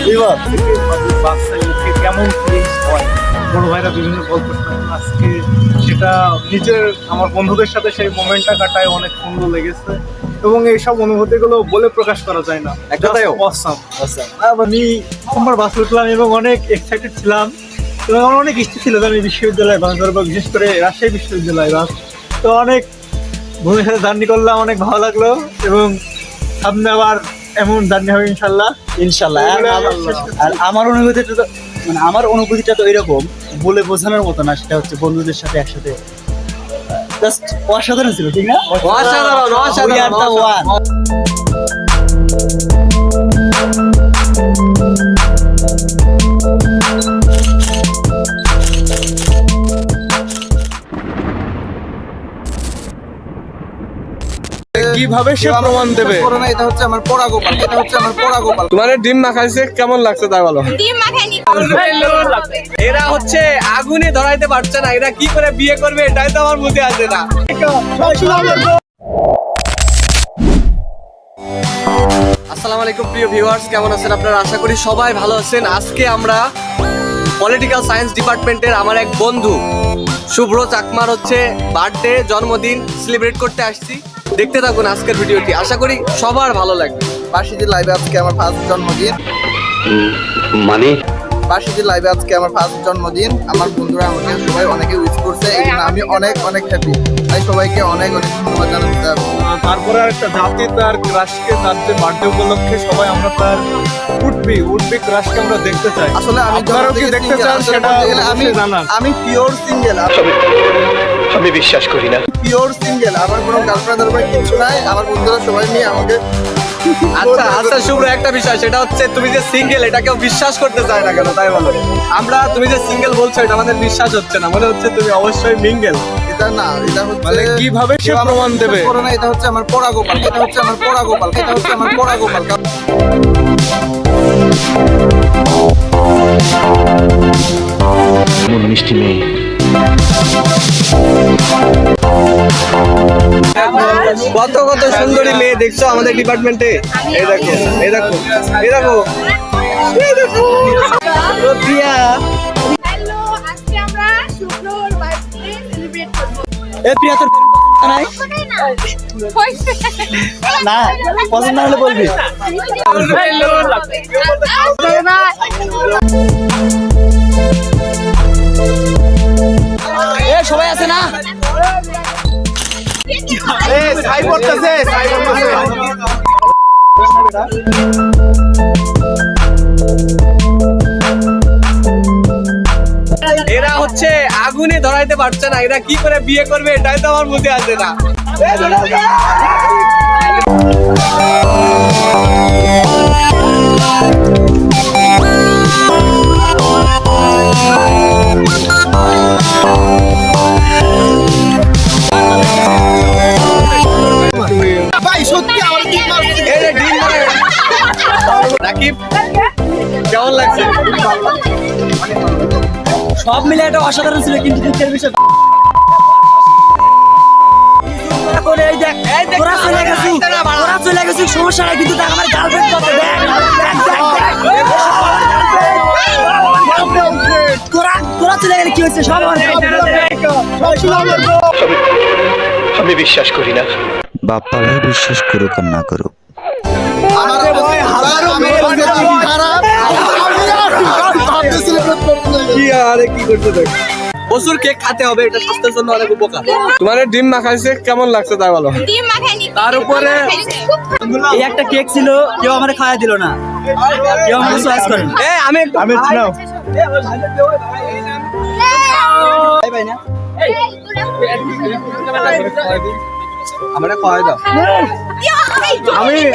বাসে উঠে কেমন ফিলিংস হয়, বড় ভাইরা বিভিন্ন গল্প শোনায়। আজকে সেটা নিজের আমার বন্ধুদের সাথে সেই মোমেন্টটা কাটায়, অনেক সুন্দর লেগেছে এবং এইসব অনুভূতিগুলো বলে প্রকাশ করা যায় না। একটাই অসাম। আমি প্রথমবার বাসে উঠলাম এবং অনেক এক্সাইটেড ছিলাম এবং আমার অনেক ইচ্ছে ছিল যে আমি বিশ্ববিদ্যালয়ে বাস ধরবো, বিশেষ করে রাজশাহী বিশ্ববিদ্যালয় বাস। তো অনেক বন্ধুদের সাথে জার্নি করলাম, অনেক ভালো লাগলো এবং সামনে আবার এমন জার্নি হবে ইনশাল্লাহ। ইনশাল্লাহ। আর আমার অনুভূতিটা তো মানে আমার অনুভূতিটা তো এরকম বলে বোঝানোর মতো না, সেটা হচ্ছে বন্ধুদের সাথে একসাথে জাস্ট অসাধারণ ছিল, ঠিক না? অসাধারণ, We are the one. কিভাবে সে প্রমাণ দেবে? এটা হচ্ছে আমার পড়া গোপাল, এটা হচ্ছে আমার পড়া গোপাল। তোমার ডিম মাখাইছে কেমন লাগছে তাই বলো? ডিম মাখাইনি। এরা হচ্ছে আগুনে ধরাইতে পারছে না, এরা কি করে বিয়ে করবে এটাই তো আমার বুঝে আসে না। আসসালামু আলাইকুম প্রিয় ভিউয়ার্স, কেমন আছেন আপনারা? আশা করি সবাই ভালো আছেন। আজকে আমরা পলিটিক্যাল সায়েন্স ডিপার্টমেন্টের আমার এক বন্ধু শুভ্র চাকমার হচ্ছে বার্থডে, জন্মদিন সেলিব্রেট করতে আসছি। দেখতে থাকুন আজকের ভিডিওটি, আশা করি সবার ভালো লাগবে। বার্ষিকী লাইভে আজকে আমার ফার্স্ট জন্মদিন। মানে বার্ষিকী লাইভে আজকে আমার ফার্স্ট জন্মদিন। আমার বন্ধুরা আমাকে সবাই অনেকে উইশ করছে, এই জন্য আমি অনেক অনেক হ্যাপি। তাই সবাইকে অনেক অনেক ধন্যবাদ জানাতে চাই। তারপরে একটা জাতি তার ক্রাশকে তার যে বার্থডে উপলক্ষে সবাই আমরা তার উঠবি ক্রাশকে আমরা দেখতে চাই। আসলে আমি আপনারাও কি দেখতে চান সেটা আমি জানান। আমি পিওর সিঙ্গেল, আমি বিশ্বাস করি না। Pure single. আমার কোনো গার্লফ্রেন্ড কিছু নাই। আমার বন্ধুরা সবাই নিয়ে আমাকে আচ্ছা আচ্ছা শুভ্র, একটা বিষয় সেটা হচ্ছে তুমি যে সিঙ্গেল এটা কেউ বিশ্বাস করতে চায় না কেন তাই বলো? আমরা তুমি যে সিঙ্গেল বলছো এটা আমাদের বিশ্বাস হচ্ছে না, মনে হচ্ছে তুমি অবশ্যই মিঙ্গেল। এটা না, এটা হচ্ছে মানে কিভাবে সে প্রমাণ দেবে? না, এটা হচ্ছে আমার পড়া গোপাল, এটা হচ্ছে আমার পড়া গোপাল, এটা হচ্ছে আমার পড়া গোপাল। মিষ্টি মেয়ে। কত কত সুন্দরী মেয়ে দেখছো আমাদের ডিপার্টমেন্টে। এই দেখো, এই দেখো, এই দেখো, এই দেখো। প্রিয়া, হ্যালো, আজকে আমরা শুভ্রর বার্থডে সেলিব্রেট করব। এ প্রিয়া, তোর নাই না পছন্দ না হলে বলবি। সবাই আছে না? এরা হচ্ছে আগুনে ধরাইতে পারছে না, এরা কি করে বিয়ে করবে এটাই তো আমার বুঝে আসে না। এই যে ডিম মানে রাকিব, কেমন লাগছে? সব মিলে একটা অসাধারণ ছিল, কিন্তু দুঃখের বিষয় করে এই দেখ তোরা চলে গেছিস সমস্যা নাই, কিন্তু দেখ আমার গার্লফ্রেন্ড কত, দেখ তোরা চলে গেলে কি হয়েছে, সব আমার আমি বিশ্বাস করি না। বাপ্পা ভাই বিশ্বাস করুক আর না করুক, কি আরে কি করতে দেখ, প্রচুর কেক খেতে হবে, এটা স্বাস্থ্যের জন্য অনেক উপকার। তোমার ডিম মাখাইছে কেমন লাগছে তাই বলো? ডিম মাখাইনি, তার উপরে এই একটা কেক ছিল, কেউ আমার খাওয়া দিল না, কেউ আমার চয়েস করেন। আমি ছিলাম আমরা খাওয়াই দাও।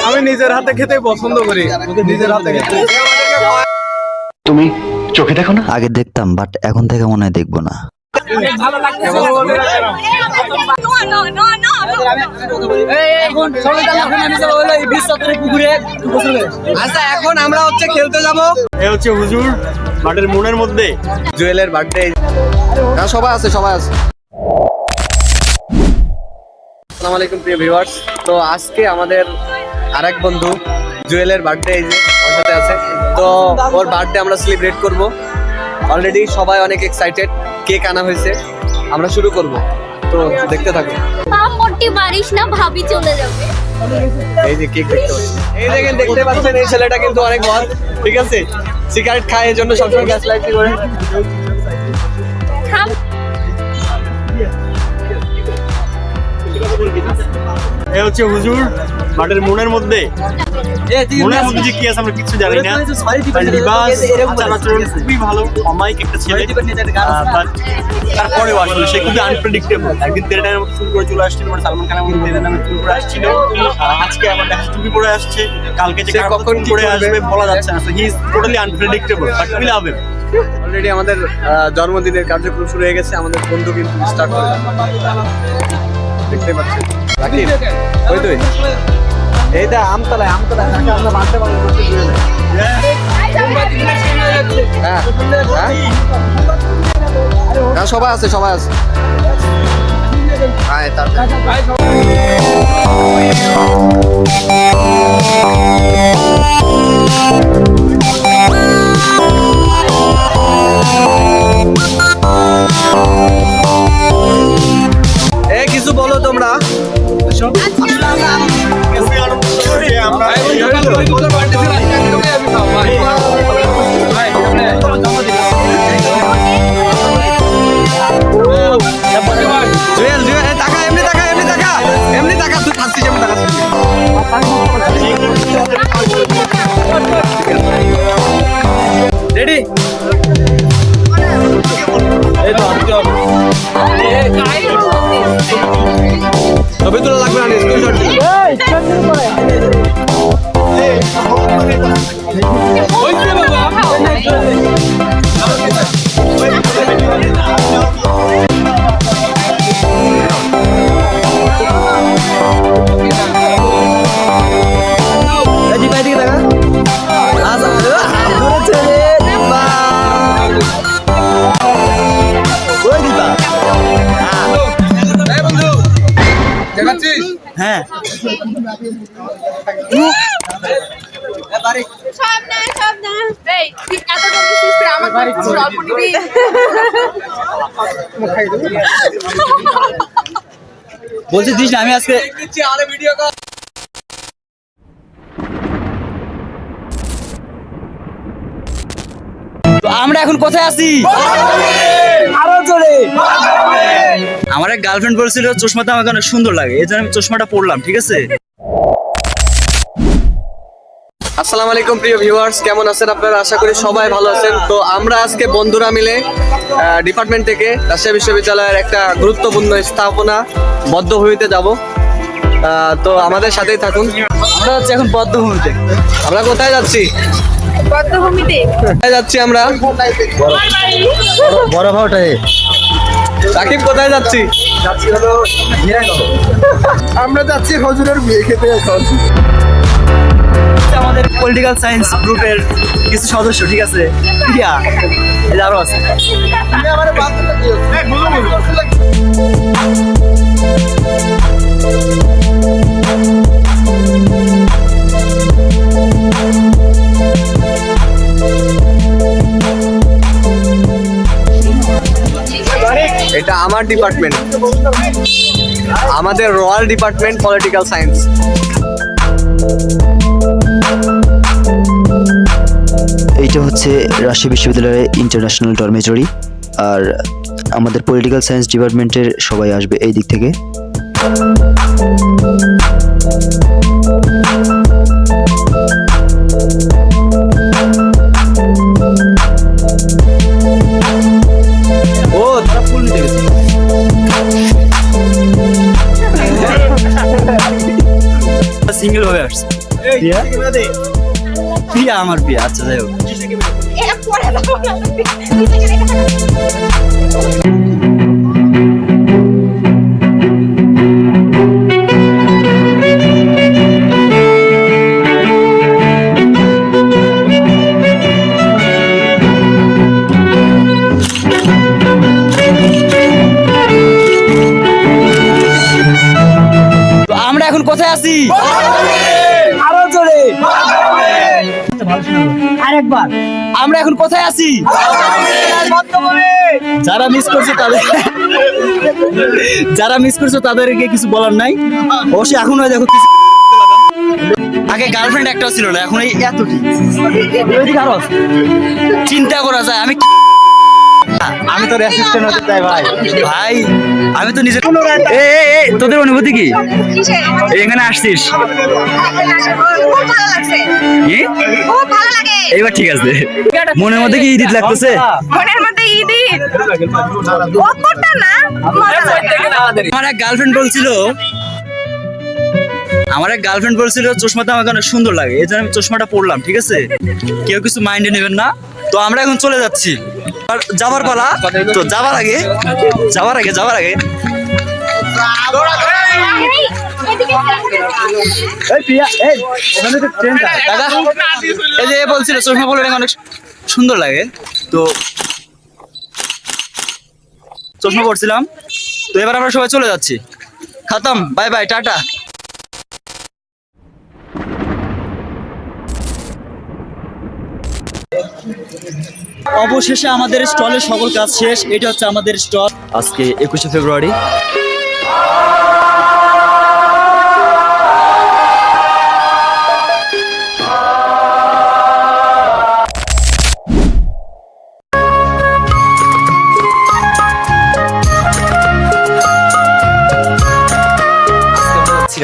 আমি নিজের হাতে খেতে পছন্দ করি, নিজের হাতে খেতে। তুমি চোখে দেখো না? আগে দেখতাম বাট এখন থেকে মনে হয় দেখবো না। আচ্ছা এখন আমরা হচ্ছে খেলতে যাব। এই হচ্ছে হুজুর মাঠের মনের মধ্যে জুয়েলের বার্থডে, সবাই আছে সবাই আছে। আসসালামু আলাইকুম প্রিয় ভিউয়ার্স, তো আজকে আমাদের আরেক বন্ধু জুয়েলের বার্থডে এই যে ওর সাথে আছে, তো ওর বার্থডে আমরা সেলিব্রেট করব। অলরেডি সবাই অনেক এক্সাইটেড, কেক আনা হয়েছে, আমরা শুরু করব, তো দেখতে থাকো। মোটি মারিস না, ভাবি চলে যাবে। এই যে কেক দেখতে পাচ্ছেন, এই দেখেন দেখতে পাচ্ছেন এই ছেলেটা কিন্তু অনেক বড়, ঠিক আছে, সিগারেট খায়, এর জন্য সবসময় গ্যাস লাইট করে। এই হচ্ছে হুজুর মাঠের মনের মধ্যে যে কি আছে আমরা কিছু জানি না। লিবাস, আচার-আচরণ খুবই ভালো, অমায়িক একটা ছেলে, তারপরেও আসলে সে খুবই আনপ্রেডিক্টেবল। একদিন তেলেটার মতো চুল করে চলে আসছিল, সালমান খানের মতো তেলেটার নামে চুল করে আসছিল, আজকে আমার দেখা টুপি পরে আসছে, কালকে যে কখন করে আসবে বলা যাচ্ছে না। He is totally unpredictable, but we love him. Already আমাদের জন্মদিনের কার্যক্রম শুরু হয়ে গেছে, আমাদের বন্ধু কিন্তু স্টার্ট করে দেখতে পাচ্ছেন। রাকিব ওই তো এইটা আমতলায় আমরা বাড়তে পারবো। হ্যাঁ সবাই আছে সবাই আছে। হ্যাঁ কিছু বলো তোমরা। রেডি? তবে তোলা লাগবে না, হ্যাঁ সব না এই তুই এত বলছিস আমার অল্প নিবি। বলছি দিস না, আমি আজকে ভিডিও কল। তো আমরা এখন কোথায় আছি? আরো জোরে। আমার এক গার্লফ্রেন্ড বলছিল চশমাটা আমাকে অনেক সুন্দর লাগে, এই জন্য আমি চশমাটা পরলাম, ঠিক আছে? আসসালামু আলাইকুম প্রিয় ভিউয়ার্স, কেমন আছেন আপনারা? আশা করি সবাই ভালো আছেন। তো আমরা আজকে বন্ধুরা মিলে ডিপার্টমেন্ট থেকে রাজশাহী বিশ্ববিদ্যালয়ের একটা গুরুত্বপূর্ণ স্থাপনা বদ্ধভূমিতে যাব। তো আমাদের সাথেই থাকুন। আমরা হচ্ছে এখন বদ্ধভূমিতে। আমরা কোথায় যাচ্ছি? বদ্ধভূমিতে কোথায় যাচ্ছি আমরা? বড় ভাওটায় সাকিব কোথায় যাচ্ছি? আমরা যাচ্ছি হজুরের বিয়ে খেতে এখন। আমাদের পলিটিক্যাল সায়েন্স গ্রুপের কিছু সদস্য, ঠিক আছে? প্রিয়া, এই যে আরো আছে। এটা আমার ডিপার্টমেন্ট, আমাদের রয়্যাল ডিপার্টমেন্ট পলিটিক্যাল সায়েন্স। এইটা হচ্ছে রাজশাহী বিশ্ববিদ্যালয়ের ইন্টারন্যাশনাল ডরমেটরি, আর আমাদের পলিটিক্যাল সায়েন্স ডিপার্টমেন্টের সবাই আসবে এই দিক থেকে। ও, তারা ফুল নিতে গেছে। সিঙ্গেল হয়ে আসছে। প্রিয়া আমার প্রিয়া, আচ্ছা যাই হোক। তো আমরা এখন কোথায় আছি? আরো জোরে, আরেকবার। আমরা এখন কোথায় আছি? যারা মিস করছে তাদেরকে কিছু বলার নাই। অবশ্যই এখন দেখো কিছু আগে গার্লফ্রেন্ড একটাও ছিল না, এখন এই এতটি। আরো আছে। চিন্তা করা যায় আমি তো অ্যাসিস্ট্যান্ট হতে চাই ভাই। ভাই আমি তো নিজে তোদের অনুভূতি কি এখানে আসছিস? এইবার ঠিক আছে, মনের মধ্যে কি ঈদ লাগতেছে? মনের মধ্যে ঈদি আমার এক গার্লফ্রেন্ড বলছিল চশমাটা আমাকে অনেক সুন্দর লাগে, এই জন্য আমি চশমাটা পরলাম, ঠিক আছে? কেউ কিছু মাইন্ডে নেবেন না। তো আমরা এখন চলে যাচ্ছি, আর যাবার পালা। তো যাবার আগে এই যে বলছিল চশমা পরলে অনেক সুন্দর লাগে, তো চশমা পরছিলাম। তো এবার আমরা সবাই চলে যাচ্ছি। খতম, বাই বাই, টাটা। অবশেষে আমাদের স্টলের সকল কাজ শেষ। এটা হচ্ছে আমাদের স্টল। আজকে 21শে ফেব্রুয়ারি।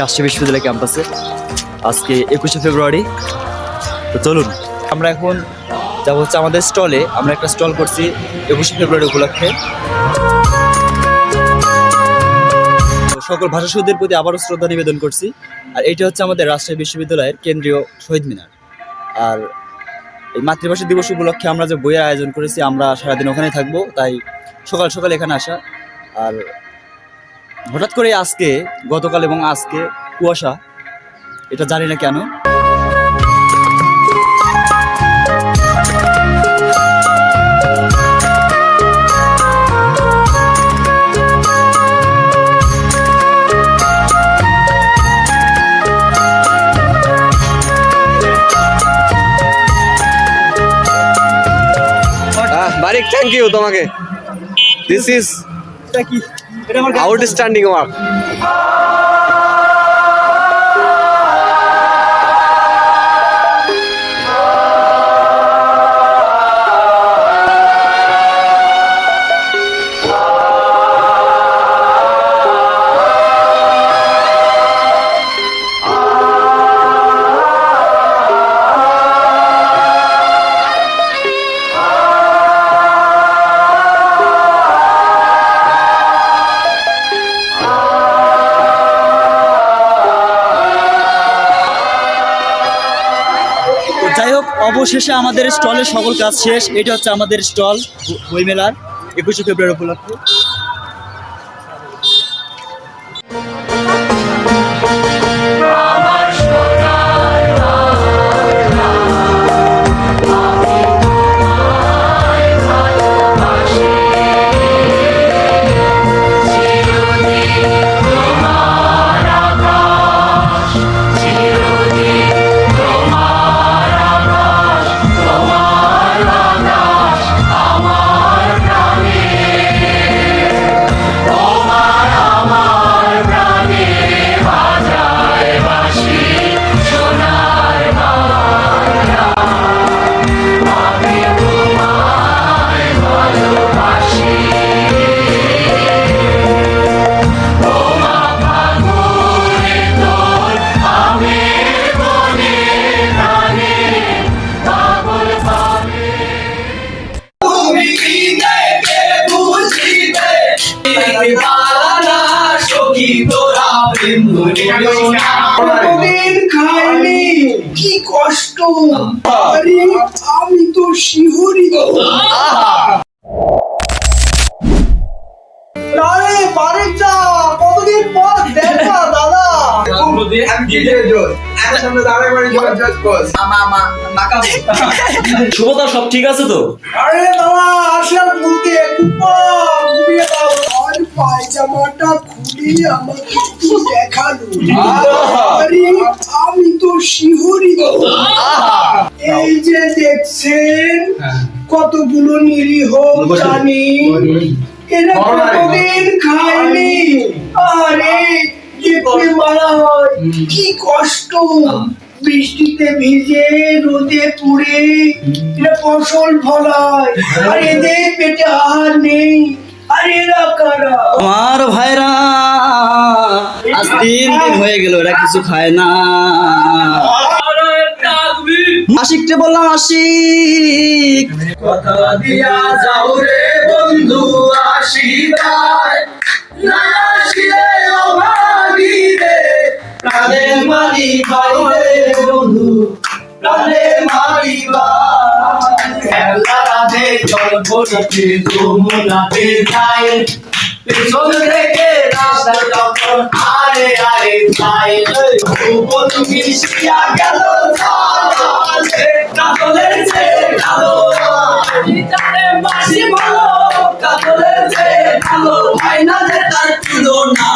রাজশাহী বিশ্ববিদ্যালয় ক্যাম্পাসে আজকে 21শে ফেব্রুয়ারি। তো চলুন আমরা এখন যাব হচ্ছে আমাদের স্টলে। আমরা একটা স্টল করছি 21শে ফেব্রুয়ারি উপলক্ষে। সকল ভাষাশহীদদের প্রতি আবারও শ্রদ্ধা নিবেদন করছি। আর এইটা হচ্ছে আমাদের রাজশাহী বিশ্ববিদ্যালয়ের কেন্দ্রীয় শহীদ মিনার। আর এই মাতৃভাষা দিবস উপলক্ষে আমরা যে বইয়ের আয়োজন করেছি, আমরা সারাদিন ওখানেই থাকবো, তাই সকাল সকাল এখানে আসা। আর হঠাৎ করে আজকে, গতকাল এবং আজকে কুয়াশা, এটা জানি না কেন। বারিক, থ্যাংক ইউ তোমাকে। This is outstanding work. অবশেষে আমাদের স্টলের সকল কাজ শেষ। এটা হচ্ছে আমাদের স্টল বইমেলার 21শে ফেব্রুয়ারি উপলক্ষে। কোনদিন খাইনি কি কষ্ট আরে আমি তো শিহরিত আরে বাড়ি যা কতদিন পর দেখা দাদা শুভদা সব ঠিক আছে তো? আরে দাদা আসার বলতে একটু ঘুরিয়ে দাও আর পায়জামাটা খুলে আমাকে একটু দেখালো আরে আমি তো শিহরিত এই যে দেখছেন কতগুলো নিরীহ প্রাণী এরা কোনদিন খায়নি আরে যেতে মারা হয় কি কষ্ট বৃষ্টিতে ভিজে রোদে পুড়ে এরা ফসল ফলায় আর এদের পেটে আহার নেই আর এরা কারা আমার ভাইরা আজ 3 দিন হয়ে গেল এরা কিছু খায় না। আশিককে বললাম আশিক কথা দিয়া যাও রে বন্ধু আশিবাই না আসিলে অভাগী রে প্রাণের মারি ভাই রে বন্ধু প্রাণের মারি ভাই খেলা রাধে জল ভরতে যমুনাতে যায় পেছন থেকে রাস্তা যখন আরে আরে যায় বন্ধু মিশিয়া গেল জালে কাতলের যে কালো বাসি ভালো কাতলের যে কালো হয় না যে তার ছিল না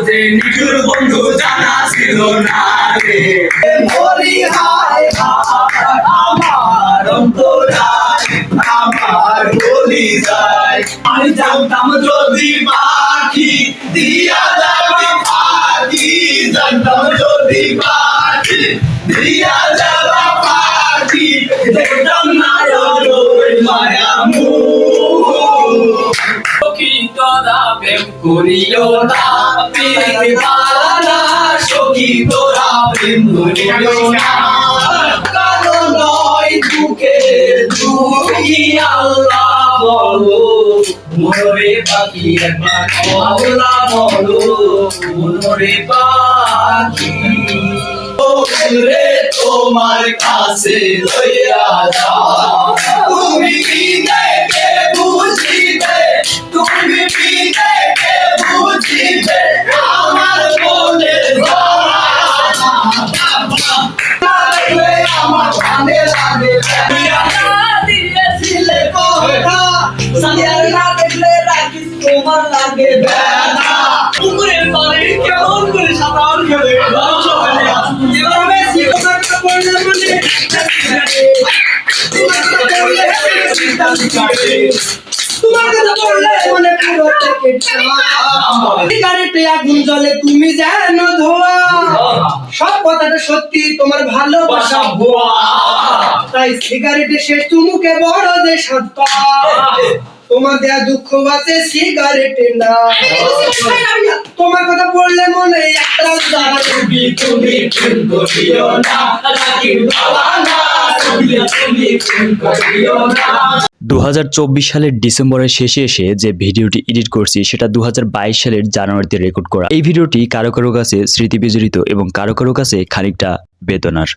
যে নিঠুর বন্ধু জানা ছিল না রে মরি হায় আমার অন্তরায় আমার বলি যায় আমি জানতাম যদি পাখি দিয়া যাবে পাখি জানতাম যদি পাখি দিয়া যাবে পাখি দেখতাম না ওই মায়া সখী তোরা প্রেম করিও না প্রেম বানা সখী তোরা প্রেম করিও না কারণ নয় দুঃখে দুঃখী আল্লাহ বলো মরে পাখি একবার আল্লাহ বলো মরে পাখি রে তোমার কাছে লইয়া যাও তুমি কি দেখে বুঝিবে তুমি কি দেখে বুঝিবে আমার মনে আমার কানে লাগে দিয়েছিলে কথা সালিয়ার না দেখলে রাখি তোমার লাগে বেদা পুকুরের পানি কেমন করে সাঁতার খেলে যেভাবে শিক্ষকতা পড়লে মনে তোমার কথা পড়লে মনে পুরো থেকে সিগারেটে আগুন জ্বলে তুমি যেন ধোয়া সব কথাটা সত্যি তোমার ভালোবাসা ভুয়া তাই সিগারেটে শেষ তুমুকে বড় যে সত্তা তোমার দেয়া দুঃখ আছে সিগারেটে না তোমার কথা পড়লে মনে একটা তুমি তুমি প্রেম করিও না রাখি বাবা না তুমি প্রেম করিও না 2024 সালের ডিসেম্বরের শেষে এসে যে ভিডিওটি এডিট করছি সেটা 2022 সালের জানুয়ারিতে রেকর্ড করা। এই ভিডিওটি কারো কারো কাছে স্মৃতি বিজড়িত এবং কারো কারো কাছে খানিকটা বেদনার।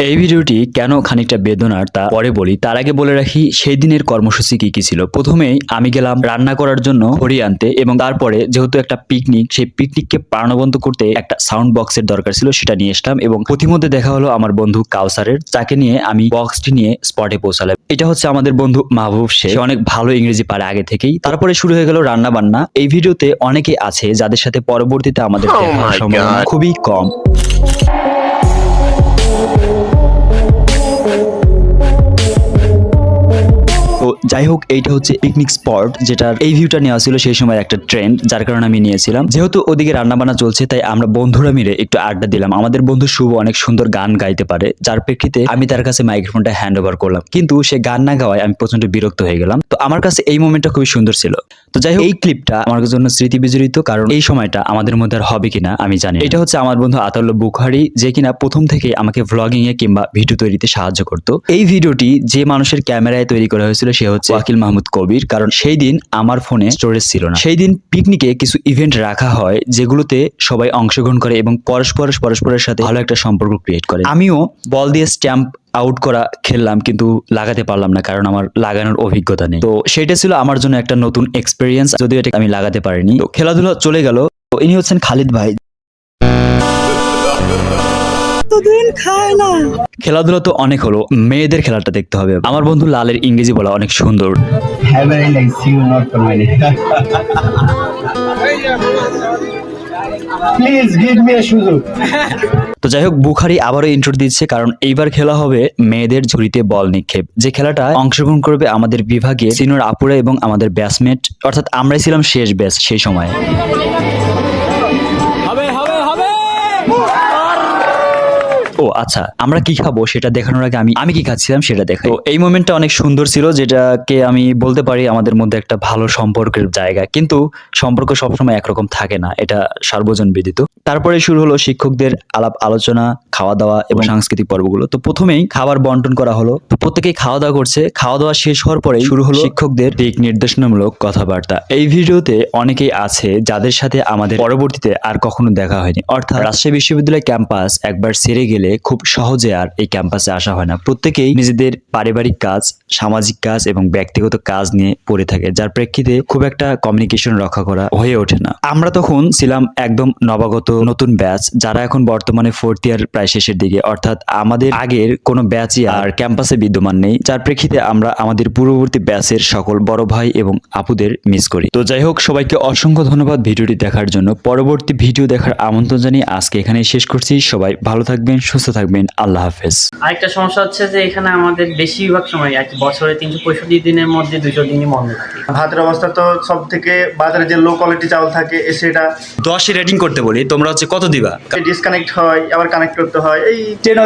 এই ভিডিওটি কেন খানিকটা বেদনার তা পরে বলি, তার আগে বলে রাখি সেই দিনের কর্মসূচি কি কি ছিল। প্রথমেই আমি গেলাম রান্না করার জন্য খড়ি আনতে, এবং তারপরে যেহেতু একটা পিকনিক, সেই পিকনিককে প্রাণবন্ত করতে একটা সাউন্ড বক্সের দরকার ছিল, সেটা নিয়ে আসলাম। এবং প্রতিমধ্যে দেখা হলো আমার বন্ধু কাউসারের, যাকে নিয়ে আমি বক্সটি নিয়ে স্পটে পৌঁছালাম। এটা হচ্ছে আমাদের বন্ধু মাহবুব, সে অনেক ভালো ইংরেজি পারে আগে থেকেই। তারপরে শুরু হয়ে গেল রান্না বান্না। এই ভিডিওতে অনেকে আছে যাদের সাথে পরবর্তীতে আমাদের দেখার সম্ভাবনা খুবই কম। তো যাই হোক, এইটা হচ্ছে পিকনিক স্পট, যেটার এই ভিউটা নেওয়া ছিল সেই সময় একটা ট্রেন্ড, যার কারণে আমি নিয়েছিলাম। যেহেতু ওদিকে রান্না বান্না চলছে, তাই আমরা বন্ধুরা মিলে একটু আড্ডা দিলাম। আমাদের বন্ধু শুভ অনেক সুন্দর গান গাইতে পারে, যার প্রেক্ষিতে আমি তার কাছে মাইক্রোফোনটা হ্যান্ড ওভার করলাম, কিন্তু সে গান না গাওয়ায় আমি প্রচন্ড বিরক্ত হয়ে গেলাম। তো আমার কাছে এই মোমেন্টটা খুবই সুন্দর ছিল। তো যাই হোক, এই ক্লিপটা আমার জন্য স্মৃতি বিজড়িত, কারণ এই সময়টা আমাদের মধ্যে আর হবে কিনা আমি জানি। এটা হচ্ছে আমার বন্ধু আতাউল্লাহ বুখারী, যে কিনা প্রথম থেকে আমাকে ভ্লগিং এ কিংবা ভিডিও তৈরিতে সাহায্য করতো। এই ভিডিওটি যে মানুষের ক্যামেরায় তৈরি করা হয়েছিল সে হচ্ছে ওয়াকিল মাহমুদ কবির, কারণ সেই দিন আমার ফোনে স্টোরেজ ছিল না। সেই দিন পিকনিকে কিছু ইভেন্ট রাখা হয় যেগুলোতে সবাই অংশগ্রহণ করে এবং পরস্পরের সাথে ভালো একটা সম্পর্ক ক্রিয়েট করে। আমিও বল দিয়ে স্ট্যাম্প আউট করা খেললাম, কিন্তু লাগাতে পারলাম না, কারণ আমার লাগানোর অভিজ্ঞতা নেই। তো সেটা ছিল আমার জন্য একটা নতুন এক্সপেরিয়েন্স, যদিও এটা আমি লাগাতে পারিনি। তো খেলাধুলা চলে গেল। তো ইনি হচ্ছেন খালিদ ভাই। খেলাধুলা তো অনেক হলো, মেয়েদের খেলাটা দেখতে হবে। আমার বন্ধু লালের ইংরেজি বলা অনেক সুন্দর। তো যাই হোক, বুখারী আবারও ইন্ট্রো দিচ্ছে, কারণ এইবার খেলা হবে মেয়েদের ঝুড়িতে বল নিক্ষেপ, যে খেলাটা অংশগ্রহণ করবে আমাদের বিভাগে সিনিয়র আপুরা এবং আমাদের ব্যাচমেট, অর্থাৎ আমরাই ছিলাম শেষ ব্যাচ সেই সময়। ও আচ্ছা, আমরা কি খাবো সেটা দেখানোর আগে আমি কি খাচ্ছিলাম সেটা দেখাই। তো এই মোমেন্টটা অনেক সুন্দর ছিল, যেটাকে আমি বলতে পারি আমাদের মধ্যে একটা ভালো সম্পর্কের জায়গা। কিন্তু সম্পর্ক সবসময় একরকম থাকে না, এটা সার্বজন বিদিত। তারপরে শুরু হলো শিক্ষকদের আলাপ আলোচনা, খাওয়া দাওয়া এবং সাংস্কৃতিক পর্বগুলো। তো প্রথমেই খাবার বন্টন করা হলো, তো প্রত্যেকেই খাওয়া দাওয়া করছে। খাওয়া দাওয়া শেষ হওয়ার পরে শুরু হলো শিক্ষকদের দিক নির্দেশনামূলক কথাবার্তা। এই ভিডিওতে অনেকেই আছে যাদের সাথে আমাদের পরবর্তীতে আর কখনো দেখা হয়নি, অর্থাৎ রাজশাহী বিশ্ববিদ্যালয় ক্যাম্পাস একবার সেরে গেলে খুব সহজে আর এই ক্যাম্পাসে আসা হয় না। প্রত্যেকেই নিজেদের পারিবারিক কাজ, সামাজিক কাজ এবং ব্যক্তিগত কাজ নিয়ে পড়ে থাকে, যার প্রেক্ষিতে খুব একটা কমিউনিকেশন রক্ষা করা হয়ে ওঠে না। আমরা তখন ছিলাম একদম নবাগত নতুন ব্যাচ, যারা এখন বর্তমানে 4th ইয়ার প্রায় শেষের দিকে, অর্থাৎ আমাদের আগের কোনো ব্যাচই আর ক্যাম্পাসে বিদ্যমান নেই, যার প্রেক্ষিতে আমরা আমাদের পূর্ববর্তী ব্যাচের সকল বড় ভাই এবং আপুদের মিস করি। তো যাই হোক, সবাইকে অসংখ্য ধন্যবাদ ভিডিওটি দেখার জন্য। পরবর্তী ভিডিও দেখার আমন্ত্রণ জানিয়ে আজকে এখানেই শেষ করছি। সবাই ভালো থাকবেন, সুস্থ থাকবেন, আল্লাহ হাফেজ। আরেকটা সমস্যা হচ্ছে যে এখানে আমাদের বেশিরভাগ সময় আর কি বছরে 365 দিনের মধ্যে 200 দিনই বন্ধ থাকে। ভাতের অবস্থা তো সব থেকে বাজারে যে লো কোয়ালিটি চাউল থাকে সেটা 10 রেটিং করতে বলি, তোমরা হচ্ছে কত দিবা? ডিসকানেক্ট হয়, আবার কানেক্ট করতে হয়, এই 10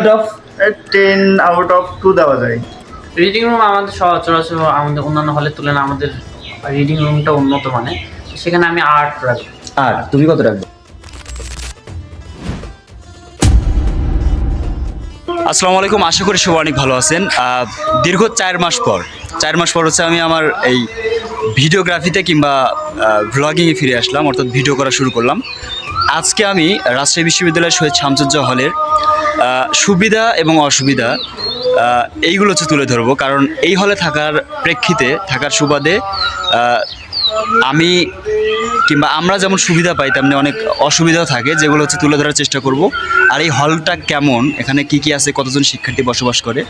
আউট অফ 2 দেওয়া যায়। রিডিং রুম আমাদের সচরাচর আমাদের অন্যান্য হলের তুলনায় আমাদের রিডিং রুমটা উন্নত মানের, সেখানে আমি 8 রাখবো। আর তুমি কত রাখবে? আসসালামু আলাইকুম, আশা করি সবাই অনেক ভালো আছেন। দীর্ঘ 4 মাস পর হচ্ছে আমি আমার এই ভিডিওগ্রাফিতে কিংবা ভ্লগিংয়ে ফিরে আসলাম, অর্থাৎ ভিডিও করা শুরু করলাম। আজকে আমি রাজশাহী বিশ্ববিদ্যালয়ের শহীদ শামসুজ্জোহা হলের সুবিধা এবং অসুবিধা এইগুলো হচ্ছে তুলে ধরবো, কারণ এই হলে থাকার প্রেক্ষিতে, থাকার সুবাদে আমি কিংবা আমরা যেমন সুবিধা পাই তেমনি অনেক অসুবিধাও থাকে, যেগুলো হচ্ছে তুলে ধরার চেষ্টা করব। আর এই হলটা কেমন, এখানে কি কি আছে, কতজন শিক্ষার্থী বসবাস করে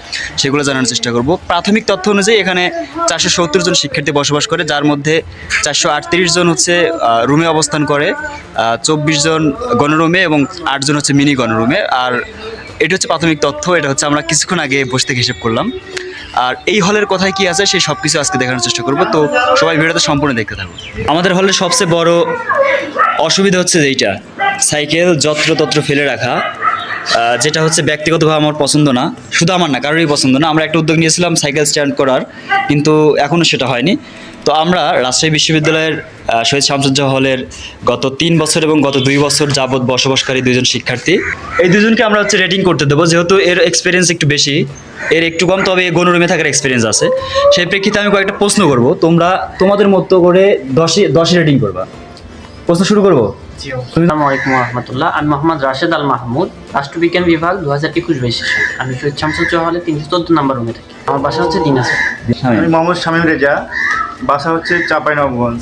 সেগুলো জানার চেষ্টা করব। প্রাথমিক তথ্য অনুযায়ী এখানে 470 জন শিক্ষার্থী বসবাস করে, যার মধ্যে 438 জন হচ্ছে রুমে অবস্থান করে, 24 জন গণরুমে এবং 8 জন হচ্ছে মিনি গণরুমে। আর এটা হচ্ছে প্রাথমিক তথ্য, এটা হচ্ছে আমরা কিছুক্ষণ আগে বসে থেকে হিসেব করলাম। আর এই হলের কথায় কি আছে সেই সব কিছু আজকে দেখানোর চেষ্টা করবো, তো সবাই ভিডিওটা সম্পূর্ণ দেখতে থাকবো। আমাদের হলের সবচেয়ে বড় অসুবিধা হচ্ছে এইটা, সাইকেল যত্রতত্র ফেলে রাখা, যেটা হচ্ছে ব্যক্তিগতভাবে আমার পছন্দ না, শুধু আমার না, কারোরই পছন্দ না। আমরা একটা উদ্যোগ নিয়েছিলাম সাইকেল স্ট্যান্ড করার, কিন্তু এখনও সেটা হয়নি। তো আমরা রাজশাহী বিশ্ববিদ্যালয়ের শহীদ শামসুজ্জোহা হলের গত 3 বছর এবং গত 2 বছর যাবৎ বসবাসকারী 2 জন শিক্ষার্থী, এই 2 জনকে আমরা হচ্ছে রেটিং করতে দেবো, যেহেতু এর এক্সপিরিয়েন্স একটু বেশি, এর একটু কম, তবে গণরুমে থাকার এক্সপিরিয়েন্স আছে। সেই প্রেক্ষিতে আমি কয়েকটা প্রশ্ন করব, তোমরা তোমাদের মতো করে 10 রেটিং করবা। প্রশ্ন শুরু করবো। আসসালামু আলাইকুম রহমতুল্লাহ। আমি মোহাম্মদ রাশেদ আল মাহমুদ, রাষ্ট্রবিজ্ঞান বিভাগ 2021 সেশন। আমি শহীদ শামসুজ্জোহা হলে 314 নম্বর রুমে থাকি। আমার বাসা হচ্ছে দিনাজপুর। আমি মোহাম্মদ শামীম রেজা, বাসা হচ্ছে Chapainawabganj,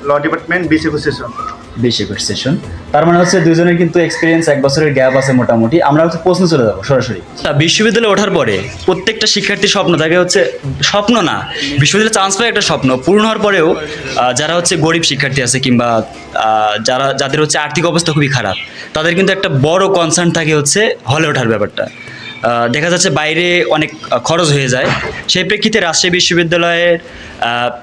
law department BC session. বেশি সেশন। তার মানে হচ্ছে দুজনের কিন্তু এক্সপিরিয়েন্স 1 বছরের গ্যাপ আছে মোটামুটি। আমরা হচ্ছে প্রশ্ন চলে যাবো সরাসরি। বিশ্ববিদ্যালয়ে ওঠার পরে প্রত্যেকটা শিক্ষার্থীর স্বপ্ন থাকে হচ্ছে, স্বপ্ন না, বিশ্ববিদ্যালয়ে চান্স পাওয়ার একটা স্বপ্ন পূরণ হওয়ার পরেও যারা হচ্ছে গরিব শিক্ষার্থী আছে কিংবা যাদের হচ্ছে আর্থিক অবস্থা খুবই খারাপ, তাদের কিন্তু একটা বড় কনসার্ন থাকে হচ্ছে হলে ওঠার ব্যাপারটা। দেখা যাচ্ছে বাইরে অনেক খরচ হয়ে যায়। সেই প্রেক্ষিতে রাজশাহী বিশ্ববিদ্যালয়ের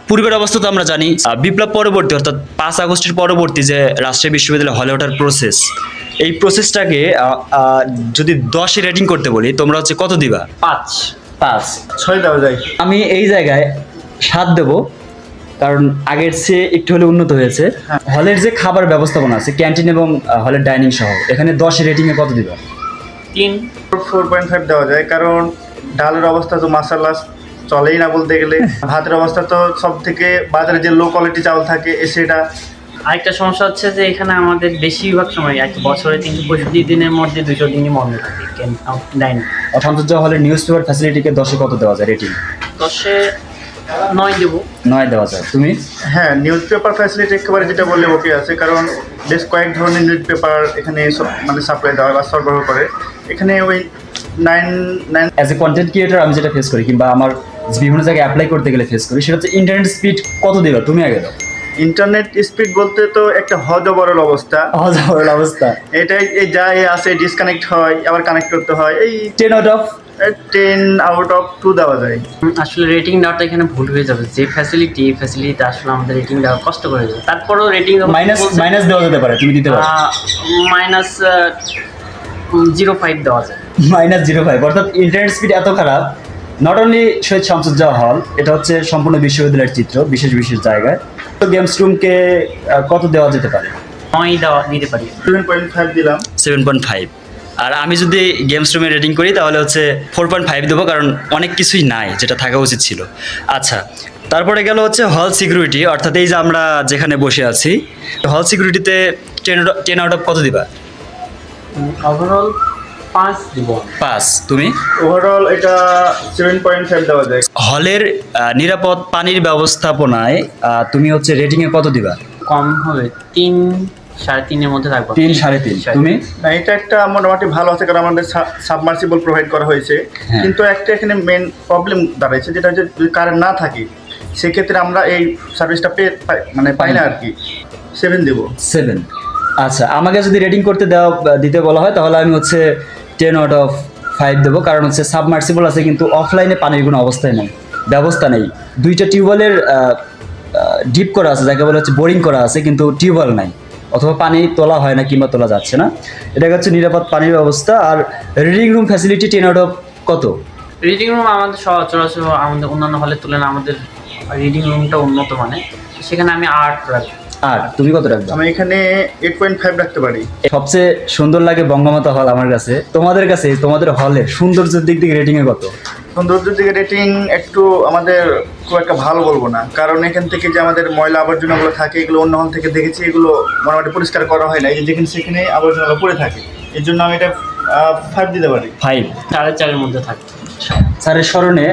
পূর্বের অবস্থা তো আমরা জানি, বিপ্লব পরবর্তী অর্থাৎ 5 আগস্টের পরবর্তী যে রাজশাহী বিশ্ববিদ্যালয় হলে ওঠার প্রসেস, এই প্রসেসটাকে যদি 10-এ রেটিং করতে বলি, তোমরা হচ্ছে কত দিবা? 5 6 দেওয়া যায়। আমি এই জায়গায় 7 দেব, কারণ আগের চেয়ে একটু হলে উন্নত হয়েছে। হলের যে খাবার ব্যবস্থাপনা আছে, ক্যান্টিন এবং হলের ডাইনিং সহ, এখানে 10-এ রেটিংয়ে কত দিবা? 4.5 দেওয়া যায়, কারণ ডালের অবস্থা তো মাসাল্লাহ চলেই না বলতে গেলে। ভাতের অবস্থা তো সব থেকে, বাজারে যে লো কোয়ালিটি চাউল থাকে সেটা। আরেকটা সমস্যা হচ্ছে যে এখানে আমাদের বেশিরভাগ সময় এক বছরে 365 দিনের মধ্যে 200 দিনই বন্ধ থাকে ডাইনিং। শামসুজ্জোহা হলের নিউজ পেপার ফ্যাসিলিটিকে 10-এ কত দেওয়া যায় রেটিং? 10-এ 9 দেবো। 9 দেওয়া যায়। তুমি? হ্যাঁ, নিউজ পেপার ফ্যাসিলিটি একেবারে যেটা বললে ওকে আছে, কারণ বেশ কয়েক ধরনের নিউজ পেপার এখানে মানে সাপ্লাই দেওয়া বা সরবরাহ করে। এখানে ওই 9 অ্যাজ এ কন্টেন্ট ক্রিয়েটর আমি যেটা ফেস করি কিংবা আমার বিভিন্ন জায়গায় অ্যাপ্লাই করতে গেলে ফেস করি, সেটা হচ্ছে ইন্টারনেট স্পিড কত দেবা? তুমি আগে দাও। ইন্টারনেট স্পিড বলতে তো একটা হজবরল অবস্থা। এটাই এই যা আছে, ডিসকানেক্ট হয় আবার কানেক্ট করতে হয়। এই 10 আউট অফ 2 দেওয়া যায়। আসলে রেটিং দেওয়াটা এখানে ভুল হয়ে যাবে। যে ফ্যাসিলিটি আসলে আমাদের রেটিং দেওয়া কষ্ট করে যাবে। তারপরেও রেটিং মাইনাস দেওয়া যেতে পারে, তুমি দিতে পারো। -0.5 দেওয়া যায়। -0.5, অর্থাৎ ইন্টারনেট স্পিড এত খারাপ। নট অনলি শহীদ শামসুজ্জোহা হল, এটা হচ্ছে সম্পূর্ণ বিশ্ববিদ্যালয়ের চিত্র বিশেষ বিশেষ জায়গায়। তো গেমস রুমকে কত দেওয়া যেতে পারে? 9 দিতে পারি। 7.5 দিলাম। 7.5। আর আমি যদি গেমস রুমে রেটিং করি তাহলে হচ্ছে 4.5 দেবো, কারণ অনেক কিছুই নাই যেটা থাকা উচিত ছিল। আচ্ছা, তারপরে গেল হচ্ছে হল সিকিউরিটি, অর্থাৎ এই যে আমরা যেখানে বসে আছি, হল সিকিউরিটিতে 10 আউট অফ কত দিবা? ওভারঅল 5 দিব। 5। তুমি? ওভারঅল এটা 7.5 দেওয়া যায়। হলের নিরাপদ পানির ব্যবস্থাপনায় তুমি হচ্ছে রেটিংয়ে কত দিবা? কম হবে, 3-3.5 মধ্যে থাকবে। 3-3.5। তুমি? না, এটা একটা মোটামুটি ভালো আছে, কারণ আমাদের সাবমার্সিবল প্রোভাইড করা হয়েছে। কিন্তু একটা এখানে মেন প্রবলেম দাঁড়াইছে, যেটা হচ্ছে যদি কারেন্ট না থাকে সেক্ষেত্রে আমরা এই সার্ভিসটা পাই না আর কি। 7 দেবো। 7। আচ্ছা, আমাকে যদি রেটিং দিতে বলা হয় তাহলে আমি হচ্ছে 10 আউট অফ 5 দেবো, কারণ হচ্ছে সাবমার্সিবল আছে কিন্তু অফলাইনে পানির কোনো ব্যবস্থা নেই। 2টা টিউবওয়েলের ডিপ করা আছে, যাকে বলা হচ্ছে বোরিং করা আছে, কিন্তু টিউবওয়েল নাই, অথবা পানি তোলা হয় না কিংবা তোলা যাচ্ছে না। এটা হচ্ছে নিরাপদ পানির ব্যবস্থা। আর reading room facility 10 out of কত? রিডিং রুম আমাদের সচরাচর আমাদের অন্যান্য হলের তুলনায় আমাদের রিডিং রুমটা উন্নত মানের, সেখানে আমি 8 রাখবো। 8। তুমি কত রাখবে? আমি এখানে 8.5 রাখতে পারি। সবচেয়ে সুন্দর লাগে বঙ্গমাতা হল আমার কাছে। তোমাদের কাছে তোমাদের হলের সৌন্দর্যের দিক থেকে রেটিংয়ে কত? সৌন্দর্যের দিকে রেটিং একটু আমাদের খুব একটা ভালো বলবো না, কারণ এখান থেকে যে আমাদের ময়লা আবর্জনাগুলো থাকে এগুলো অন্য হল থেকে দেখেছি, এগুলো মোটামুটি পরিষ্কার করা হয় না। এই যে সেখানে আবর্জনাগুলো পড়ে থাকে, এর জন্য আমি এটা 5 দিতে পারি। 5। 4.5-এর মধ্যে থাকে। স্যারের স্মরণে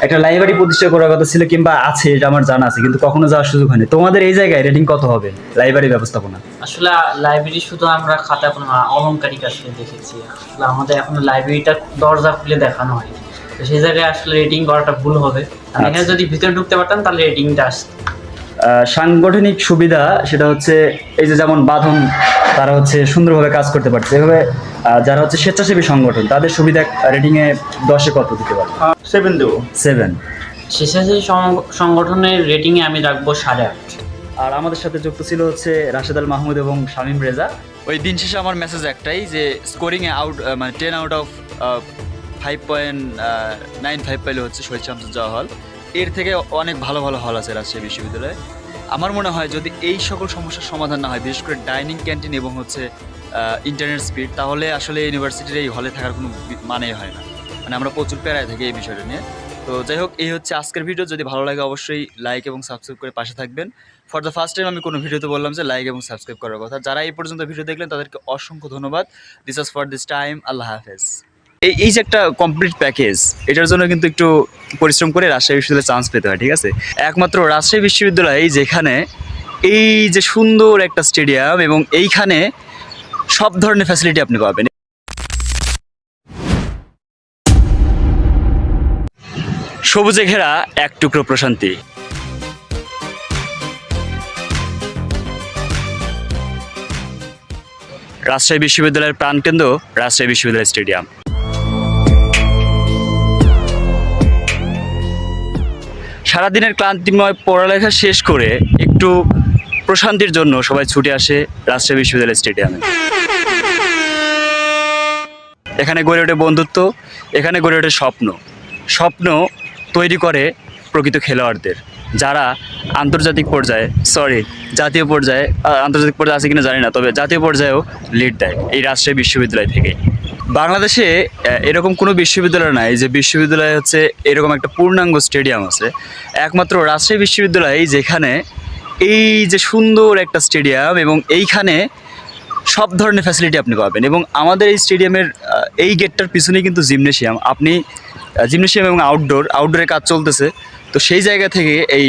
একটা লাইব্রেরি প্রতিষ্ঠা করার কথা ছিল কিংবা আছে, এটা আমার জানা আছে, কিন্তু কখনো যাওয়ার সুযোগ হয়নি। তোমাদের এই জায়গায় রেটিং কত হবে লাইব্রেরি ব্যবস্থাপনা? আসলে লাইব্রেরি শুধু আমরা খাতা কোনো অলংকারিক আসলে দেখেছি। আসলে আমাদের এখন লাইব্রেরিটা দরজা খুলে দেখানো হয়, তো সেই জায়গায় আসলে রেটিং করাটা ভুল হবে। এখানে যদি ভিতরে ঢুকতে পারতাম তাহলে রেটিংটা আসতো। সাংগঠনিক সুবিধা সেটা হচ্ছে এই যে যেমন বাঁধন, তারা হচ্ছে সুন্দরভাবে কাজ করতে পারছে। এভাবে যারা হচ্ছে স্বেচ্ছাসেবী সংগঠন, তাদের সুবিধা রেটিংয়ে 10-এ কত দিতে পারে? 7 দেবো। 7। স্বেচ্ছাসেবী সংগঠনের রেটিংয়ে আমি রাখবো 8.5। আর আমাদের সাথে যুক্ত ছিল হচ্ছে রাশেদ আল মাহমুদ এবং শামীম রেজা। ওই দিন শেষে আমার মেসেজ একটাই, যে স্কোরিংয়ে মানে 10 আউট অফ 5.95 পাইলে হচ্ছে শহীদ শামসুজ্জোহা হল। এর থেকে অনেক ভালো ভালো হল আছে রাজশাহী বিশ্ববিদ্যালয়ে। আমার মনে হয় যদি এই সকল সমস্যার সমাধান না হয়, বিশেষ করে ডাইনিং, ক্যান্টিন এবং হচ্ছে ইন্টারনেট স্পিড, তাহলে আসলে ইউনিভার্সিটির এই হলে থাকার কোনো মানেই হয় না। মানে আমরা প্রচুর প্যারায় থাকি এই বিষয়টা নিয়ে। তো যাই হোক, এই হচ্ছে আজকের ভিডিও। যদি ভালো লাগে অবশ্যই লাইক এবং সাবস্ক্রাইব করে পাশে থাকবেন। ফর দ্য ফার্স্ট টাইম আমি কোনো ভিডিওতে বললাম যে লাইক এবং সাবস্ক্রাইব করার কথা। যারা এই পর্যন্ত ভিডিও দেখলেন তাদেরকে অসংখ্য ধন্যবাদ। This is for this time. আল্লাহ হাফেজ। এই যে একটা কমপ্লিট প্যাকেজ, এটার জন্য কিন্তু একটু পরিশ্রম করে রাজশাহী বিশ্ববিদ্যালয়ে চান্স পেতে হয়, ঠিক আছে? একমাত্র রাজশাহী বিশ্ববিদ্যালয় যেখানে এই যে সুন্দর একটা স্টেডিয়াম এবং এইখানে সব ধরনের ফ্যাসিলিটি আপনি পাবেন। সবুজে ঘেরা এক টুকরো প্রশান্তি। রাজশাহী বিশ্ববিদ্যালয়ের প্রাণকেন্দ্র রাজশাহী বিশ্ববিদ্যালয় স্টেডিয়াম। সারাদিনের ক্লান্তিময় পড়ালেখা শেষ করে একটু প্রশান্তির জন্য সবাই ছুটে আসে রাজশাহী বিশ্ববিদ্যালয় স্টেডিয়ামে। এখানে গড়ে ওঠে বন্ধুত্ব, এখানে গড়ে ওঠে স্বপ্ন। স্বপ্ন তৈরি করে প্রকৃত খেলোয়াড়দের, যারা জাতীয় পর্যায়ে আন্তর্জাতিক পর্যায়ে আছে কিনা জানি না, তবে জাতীয় পর্যায়েও লিড দেয় এই রাজশাহী বিশ্ববিদ্যালয় থেকে। বাংলাদেশে এরকম কোনো বিশ্ববিদ্যালয় নাই যে বিশ্ববিদ্যালয় হচ্ছে এরকম একটা পূর্ণাঙ্গ স্টেডিয়াম আছে। একমাত্র রাজশাহী বিশ্ববিদ্যালয় যেখানে এই যে সুন্দর একটা স্টেডিয়াম এবং এইখানে সব ধরনের ফ্যাসিলিটি আপনি পাবেন। এবং আমাদের এই স্টেডিয়ামের এই গেটটার পিছনেই কিন্তু জিমনেশিয়াম। আপনি জিমনেশিয়াম এবং আউটডোরের কাজ চলতেছে, তো সেই জায়গা থেকে এই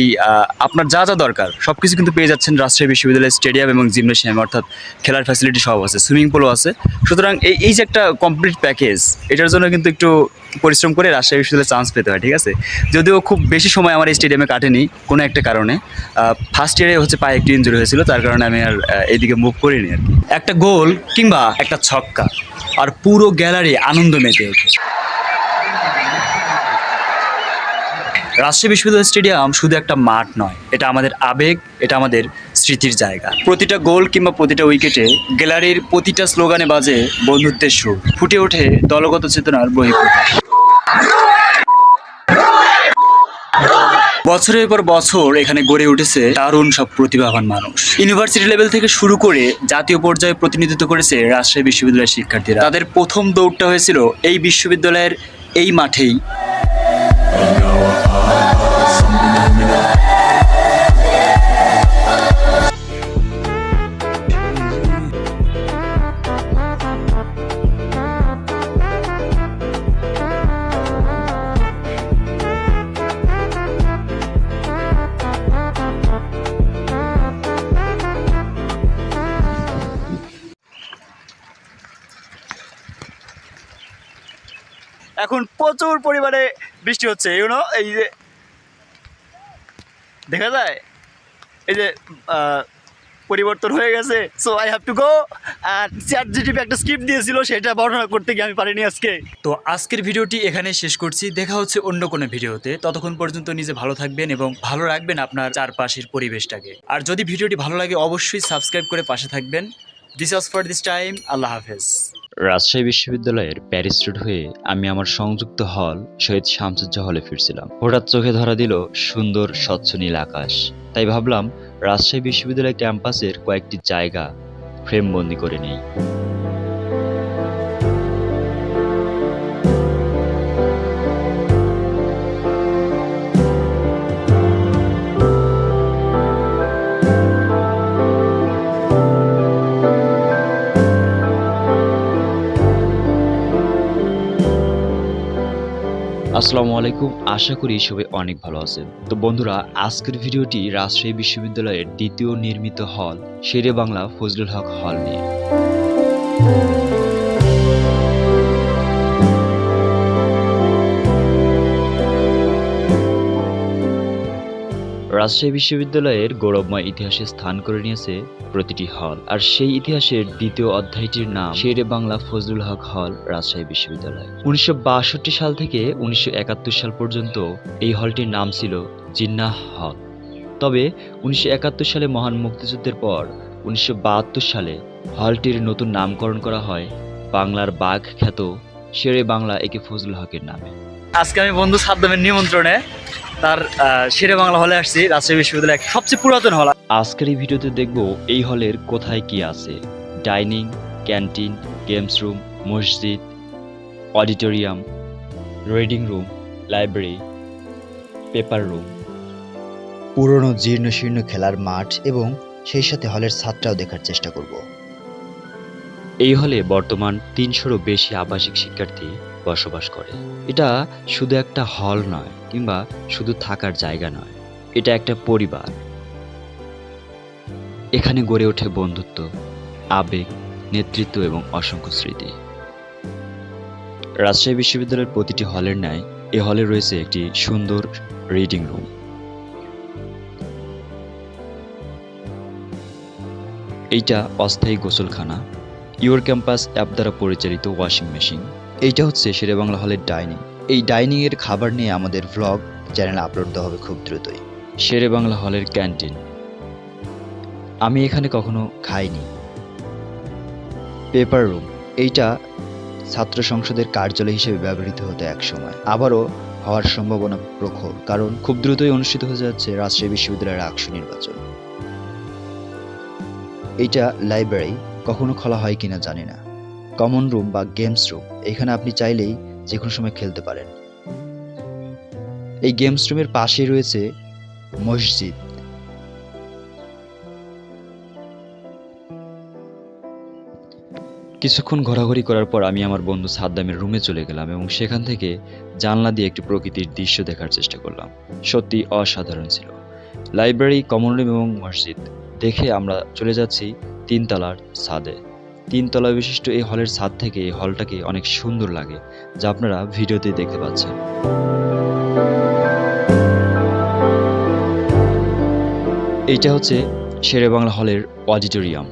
আপনার যা যা দরকার সব কিছু কিন্তু পেয়ে যাচ্ছেন রাজশাহী বিশ্ববিদ্যালয়ের স্টেডিয়াম এবং জিমনেশিয়াম, অর্থাৎ খেলার ফ্যাসিলিটি সব আছে, সুইমিং পুলও আছে। সুতরাং এই যে একটা কমপ্লিট প্যাকেজ, এটার জন্য কিন্তু একটু পরিশ্রম করে রাজশাহী বিশ্ববিদ্যালয়ে চান্স পেতে হয়, ঠিক আছে? যদিও খুব বেশি সময় আমার এই স্টেডিয়ামে কাটেনি কোনো একটা কারণে। ফার্স্ট ইয়ারে হচ্ছে পায়ে একটু ইনজুরি হয়েছিল, তার কারণে আমি আর এইদিকে মুভ করিনি আর কি। একটা গোল কিংবা একটা ছক্কা আর পুরো গ্যালারি আনন্দ মেতে ওঠে। রাজশাহী বিশ্ববিদ্যালয় স্টেডিয়াম শুধু একটা মাঠ নয়, এটা আমাদের আবেগ, এটা আমাদের স্মৃতির জায়গা। প্রতিটা গোল কিংবা প্রতিটা উইকেটে গ্যালারির প্রতিটা স্লোগানে বাজে বন্ধুত্বের সুর, ফুটে ওঠে দলগত চেতনার বহিঃপ্রকাশ। বছরের পর বছর এখানে গড়ে উঠেছে দারুণ সব প্রতিভাবান মানুষ। ইউনিভার্সিটি লেভেল থেকে শুরু করে জাতীয় পর্যায়ে প্রতিনিধিত্ব করেছে রাজশাহী বিশ্ববিদ্যালয়ের শিক্ষার্থীরা। তাদের প্রথম দৌড়টা হয়েছিল এই বিশ্ববিদ্যালয়ের এই মাঠেই। এখন প্রচুর পরিমাণে বৃষ্টি হচ্ছে, এই যে দেখা যায় এই যে পরিবর্তন হয়ে গেছে। So I have to go. আর ChatGPT একটা স্ক্রিপ্ট দিয়েছিল, সেটা বর্ণনা করতে গিয়ে আমি পারিনি আজকে। তো আজকের ভিডিওটি এখানে শেষ করছি। দেখা হচ্ছে অন্য কোনো ভিডিওতে। ততক্ষণ পর্যন্ত নিজে ভালো থাকবেন এবং ভালো রাখবেন আপনার চারপাশের পরিবেশটাকে। আর যদি ভিডিওটি ভালো লাগে অবশ্যই সাবস্ক্রাইব করে পাশে থাকবেন। This was for this time. আল্লাহ হাফেজ। রাজশাহী বিশ্ববিদ্যালয়ের প্যারিস রোড হয়ে আমি আমার সংযুক্ত হল শহীদ শামসুজ্জাহ হলে ফিরছিলাম। হঠাৎ চোখে ধরা দিল সুন্দর স্বচ্ছ নীল আকাশ। তাই ভাবলাম রাজশাহী বিশ্ববিদ্যালয় ক্যাম্পাসের কয়েকটি জায়গা ফ্রেমবন্দি করে নেই। আসসালামু আলাইকুম, আশা করি সবাই অনেক ভালো আছেন। তো বন্ধুরা, আজকের ভিডিওটি রাজশাহী বিশ্ববিদ্যালয়ের দ্বিতীয় নির্মিত হল শেরে বাংলা ফজলুল হক হল নিয়ে। রাজশাহী বিশ্ববিদ্যালয়ের গৌরবময় ইতিহাসে স্থান করে নিয়েছে প্রতিটি হল, আর সেই ইতিহাসের দ্বিতীয় অধ্যায়টির নাম শেরে বাংলা ফজলুল হক হল রাজশাহী বিশ্ববিদ্যালয়। 1962 সাল থেকে 1971 সাল পর্যন্ত এই হলটির নাম ছিল জিন্নাহ হল। তবে 1971 সালে মহান মুক্তিযুদ্ধের পর 1972 সালে হলটির নতুন নামকরণ করা হয় বাংলার বাঘ খ্যাত শেরে বাংলা একে ফজলুল হকের নামে। আজকে আমি বন্ধু সাদ্দামের নিমন্ত্রণে তার শেরে বাংলা হলে আসছি। রাজশাহী বিশ্ববিদ্যালয় সবচেয়ে পুরাতন হল। আজকের এই ভিডিওতে দেখব এই হলের কোথায় কি আছে। ডাইনিং, ক্যান্টিন, গেমস রুম, মসজিদ, auditorium, reading room, library, paper room. পুরনো জীর্ণ শীর্ণ খেলার মাঠ এবং সেই সাথে হলের ছাদটাও দেখার চেষ্টা করব। এই হলে বর্তমান 300-রও বেশি আবাসিক শিক্ষার্থী বসবাস করে। এটা শুধু একটা হল নয় কিংবা শুধু থাকার জায়গা নয়, এটা একটা পরিবার। এখানে গড়ে ওঠে বন্ধুত্ব, আবেগ, নেতৃত্ব এবং অসংখ্য স্মৃতি। রাজশাহী বিশ্ববিদ্যালয়ের প্রতিটি হলের ন্যায় এ হলে রয়েছে একটি সুন্দর রিডিং রুম। এইটা অস্থায়ী গোসলখানা, ইউর ক্যাম্পাস অ্যাপ দ্বারা পরিচালিত ওয়াশিং মেশিন। এইটা হচ্ছে শেরেবাংলা হলের ডাইনিং। এই ডাইনিং এর খাবার নিয়ে আমাদের ভ্লগ চ্যানেলে আপলোড দেওয়া হবে খুব দ্রুতই। শেরেবাংলা হলের ক্যান্টিন। আমি এখানে কখনো খাইনি। পেপার রুম, এইটা ছাত্র সংসদের কার্যালয় হিসেবে ব্যবহৃত হতো একসময়, আবারও হওয়ার সম্ভাবনা প্রখর, কারণ খুব দ্রুতই অনুষ্ঠিত হতে যাচ্ছে রাজশাহী বিশ্ববিদ্যালয়ের আকসু নির্বাচন। এইটা লাইব্রেরি, কখনো খোলা হয় কিনা জানি না। কমন রুম বা গেমস রুম, এখানে আপনি চাইলেই যে কোনো সময় খেলতে পারেন। এই গেমস রুমের পাশেই রয়েছে মসজিদ। কিছুক্ষণ ঘোরাঘুরি করার পর আমি আমার বন্ধু সাদ্দামের রুমে চলে গেলাম এবং সেখান থেকে জানলা দিয়ে একটি প্রকৃতির দৃশ্য দেখার চেষ্টা করলাম। সত্যি অসাধারণ ছিল। লাইব্রেরি, কমন রুম এবং মসজিদ দেখে আমরা চলে যাচ্ছি 3 তলার ছাদে। 3 তলা বিশিষ্ট এই হলের ছাদ থেকে এই হলটাকে অনেক সুন্দর লাগে, যা আপনারা ভিডিওতে দেখতে পাচ্ছেন। এইটা হচ্ছে শেরেবাংলা হলের অডিটোরিয়াম।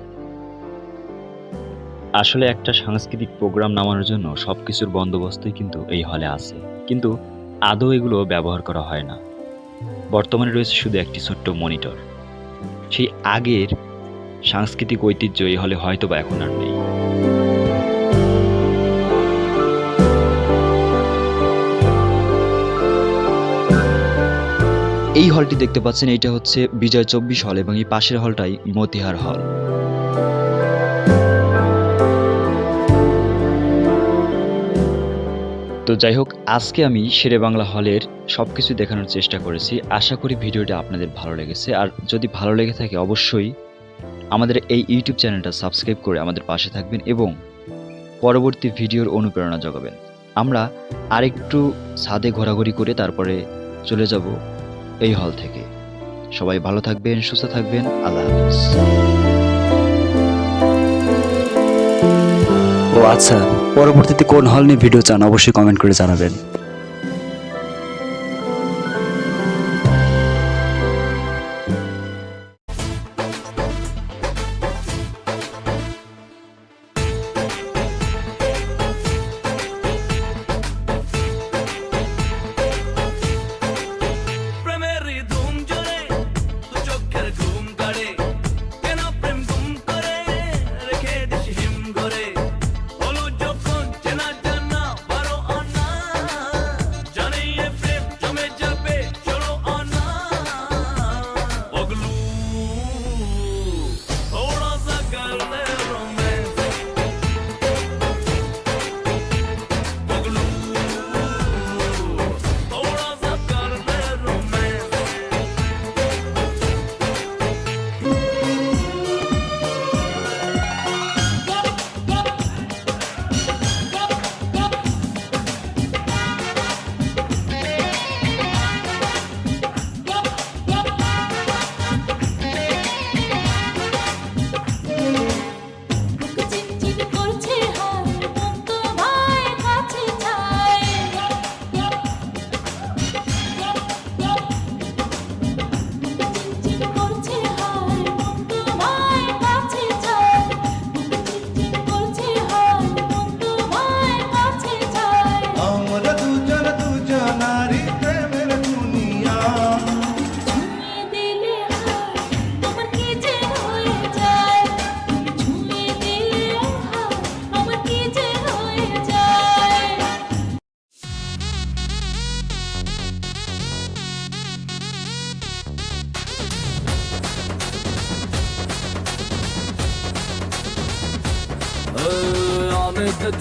আসলে একটা সাংস্কৃতিক প্রোগ্রাম নামানোর জন্য সবকিছুর বন্দোবস্তই কিন্তু এই হলে আছে, কিন্তু আদৌ এগুলো ব্যবহার করা হয় না। বর্তমানে রয়েছে শুধু একটি ছোট্ট মনিটর। সেই আগের সাংস্কৃতিক ঐতিহ্য এই হলে হয়তো বা এখন আর নেই। এই হলটি দেখতে পাচ্ছেন, এইটা হচ্ছে বিজয় 24 হল এবং এই পাশের হলটাই মতিহার হল। তো যাই হোক, আজকে আমি শেরেবাংলা হলের সবকিছু দেখানোর চেষ্টা করেছি। আশা করি ভিডিওটা আপনাদের ভালো লেগেছে। আর যদি ভালো লেগে থাকে অবশ্যই আমাদের এই ইউটিউব চ্যানেলটা সাবস্ক্রাইব করে আমাদের পাশে থাকবেন এবং পরবর্তী ভিডিওর অনুপ্রেরণা জোগাবেন। আমরা আরেকটু ছাদে ঘোরাঘুরি করে তারপরে চলে যাব এই হল থেকে। সবাই ভালো থাকবেন, সুস্থ থাকবেন। আল্লাহ হাফেজ। ও আচ্ছা, পরবর্তীতে কোন হল নিয়ে ভিডিও চান অবশ্যই কমেন্ট করে জানাবেন।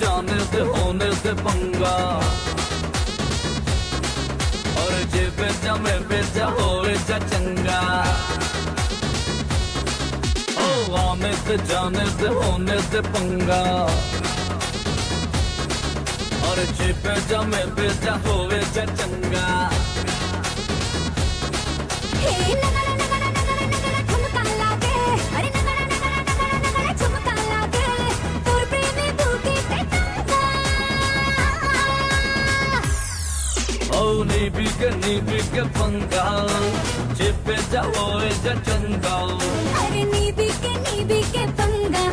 जाने दे होने दे पंगा और जे बेजा में बेजा होए जा चंगा ओ आने ते जाने ते होने ते पंगा और जे बेजा में बेजा होए जा चंगा नीबी के पंगा चिपे जाओ जा चंगा अरे नीबी के पंगा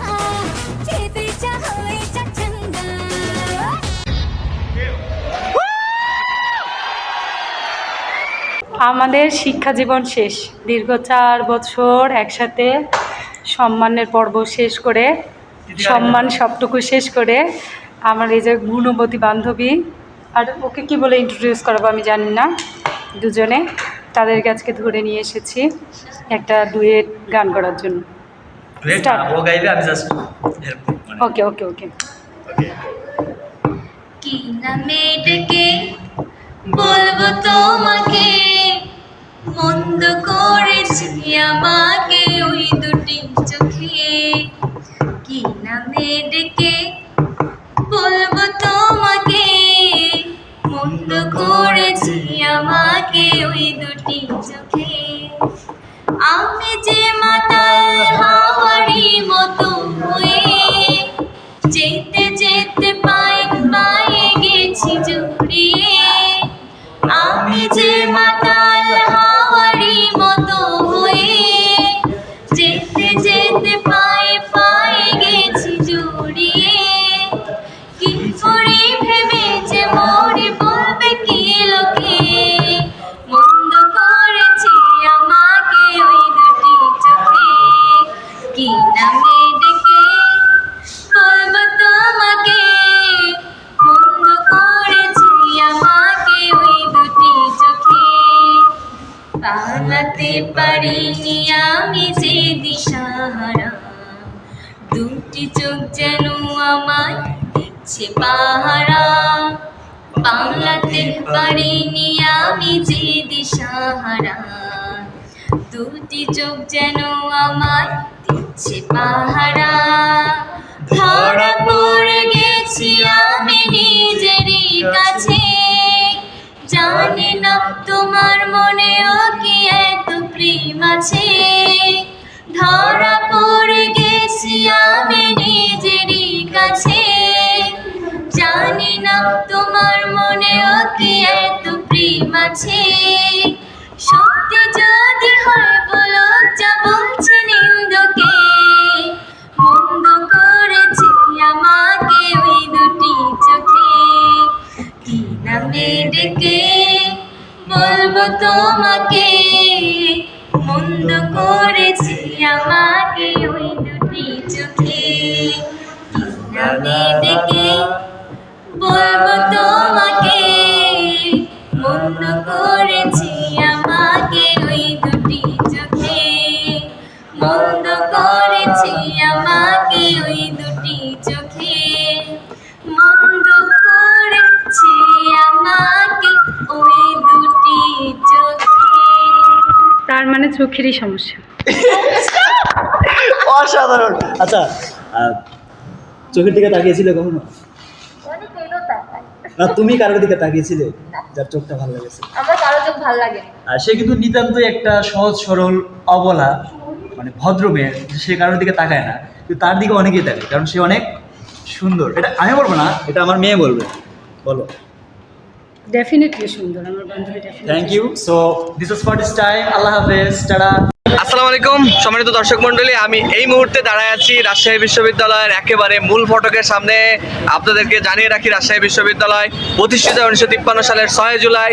चिपे जाओ जा चंगा। আমাদের শিক্ষা জীবন শেষ, দীর্ঘ 4 বছর একসাথে সম্মানের পর্ব শেষ করে, সম্মান সবটুকু শেষ করে আমার এই যে গুণবতী বান্ধবী, আর ওকে কি বলে ইন্ট্রোডিউস করাবো আমি জানি না, দুজনে তাদেরকে আজকে ধরে নিয়ে এসেছি একটা ডুয়েট গান করার জন্য। ওকে ওকে ওকে। কি নামে ডেকে বলবো তোমাকে, মন্দ করেছি আমাকে ওই দুটি চোখে। কি নামে ডেকে বলবো তোমাকে, মন্দ করেছি আমাকে ওই দুটি চোখে। আমি যে মাতাল হাওয়ারি মতো হয়ে যেতে যেতে পায়ে পায়ে গেছি জড়িয়ে। আমি যে মাতাল হাওয়ারি মতো হয়ে যেতে যেতে পায়ে পায়ে গেছি জড়িয়ে। কি করে ভেবে যে মরে বলবে কি লোকে, মন্দ করেছি আমাকে ওই দুটি চোখে। কি নামে ডেকে বলবো তোমাকে, মন্দ করেছি আমাকে ওই দুটি চোখে। পালাতে পারিনি আমি যে দিশাহারা, দুটি চোখ যেন আমার দিচ্ছে পাহারা। পালাতে পারিনি আমি যে দিশাহারা, দুটি চোখ যেন আমার দিচ্ছে পাহারা। ধরা পড়ে গেছি আমি নিজেরই কাছে, জানি না তোমার মনেও কি এত প্রেম আছে। ধরা পড়ে গেছি আমি নিজেরই কাছে, জানি না তোমার মনেও কি এত প্রেম আছে। সত্যি যদি হয় বলো যা বলছে নিন্দকে, মন্দ করেছি আমাকে ওই দুটি চোখে। কি নামে ডেকে বলবো তোমাকে, মন্দ করেছি আমাকে ওই দুটি চোখে। কি নামে ডেকে বলবো তোমাকে, মন্দ করেছি আমাকে ওই দুটি চোখে। মন্দ করেছি আমাকে ওই দুটি চোখে। মন্দ করেছি আমাকে ওই দুটি চোখে। তার মানে চোখেরই সমস্যা। অসাধারণ। আচ্ছা, চোখের দিকে তাকিয়েছিলে কখনো? না, তুমি কারোর দিকে তাকিয়েছিলে যার চোখটা ভালো লেগেছে? আমার কারো চোখ ভালো লাগে। আর সে কিন্তু নিতান্তই একটা সহজ সরল অবলা, মানে ভদ্র মেয়ে, সে কারোর দিকে তাকায় না, কিন্তু তার দিকে অনেকেই তাকায়, কারণ সে অনেক সুন্দর। এটা আমি বলবো না, এটা আমার মেয়ে বলবে। বলো। ডেফিনেটলি সুন্দর, আমার বান্ধবী definitely. Thank you. So this is for this time. আল্লাহ হাফেজ, টাটা। আসসালামু আলাইকুম সম্মানিত দর্শক মণ্ডলী, আমি এই মুহূর্তে দাঁড়ায় আছি রাজশাহী বিশ্ববিদ্যালয়ের একেবারে মূল ফটকের সামনে। আপনাদেরকে জানিয়ে রাখি, রাজশাহী বিশ্ববিদ্যালয় প্রতিষ্ঠিত 1953 সালের 6 জুলাই।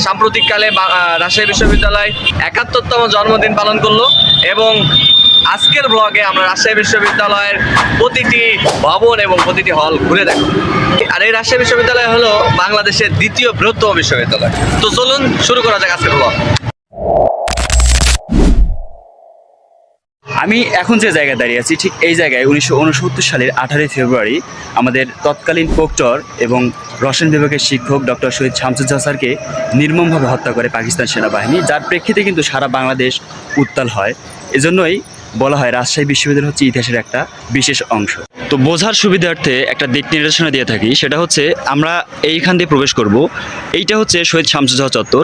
সাম্প্রতিককালে রাজশাহী বিশ্ববিদ্যালয় 71তম জন্মদিন পালন করলো, এবং আজকের ব্লগে আমরা রাজশাহী বিশ্ববিদ্যালয়ের প্রতিটি ভবন এবং প্রতিটি হল ঘুরে দেখো। আর এই রাজশাহী বিশ্ববিদ্যালয় হলো বাংলাদেশের দ্বিতীয় বৃহত্তম বিশ্ববিদ্যালয়। তো চলুন শুরু করা যাক আজকের ব্লগ। আমি এখন যে জায়গায় দাঁড়িয়ে আছি ঠিক এই জায়গায় 1969 সালের 18 ফেব্রুয়ারি আমাদের তৎকালীন প্রক্টর এবং রসায়ন বিভাগের শিক্ষক ডক্টর শহীদ শামসুজ্জামান স্যারকে নির্মমভাবে হত্যা করে পাকিস্তান সেনাবাহিনী, যার প্রেক্ষিতে কিন্তু সারা বাংলাদেশ উত্তাল হয়। এজন্যই বলা হয় রাজশাহী বিশ্ববিদ্যালয় হচ্ছে ইতিহাসের একটা বিশেষ অংশ। তো বোঝার সুবিধার্থে একটা দিক নির্দেশনা দিয়ে থাকি, সেটা হচ্ছে আমরা এইখান দিয়ে প্রবেশ করব। এইটা হচ্ছে শহীদ শামসুজ্জামান চত্বর।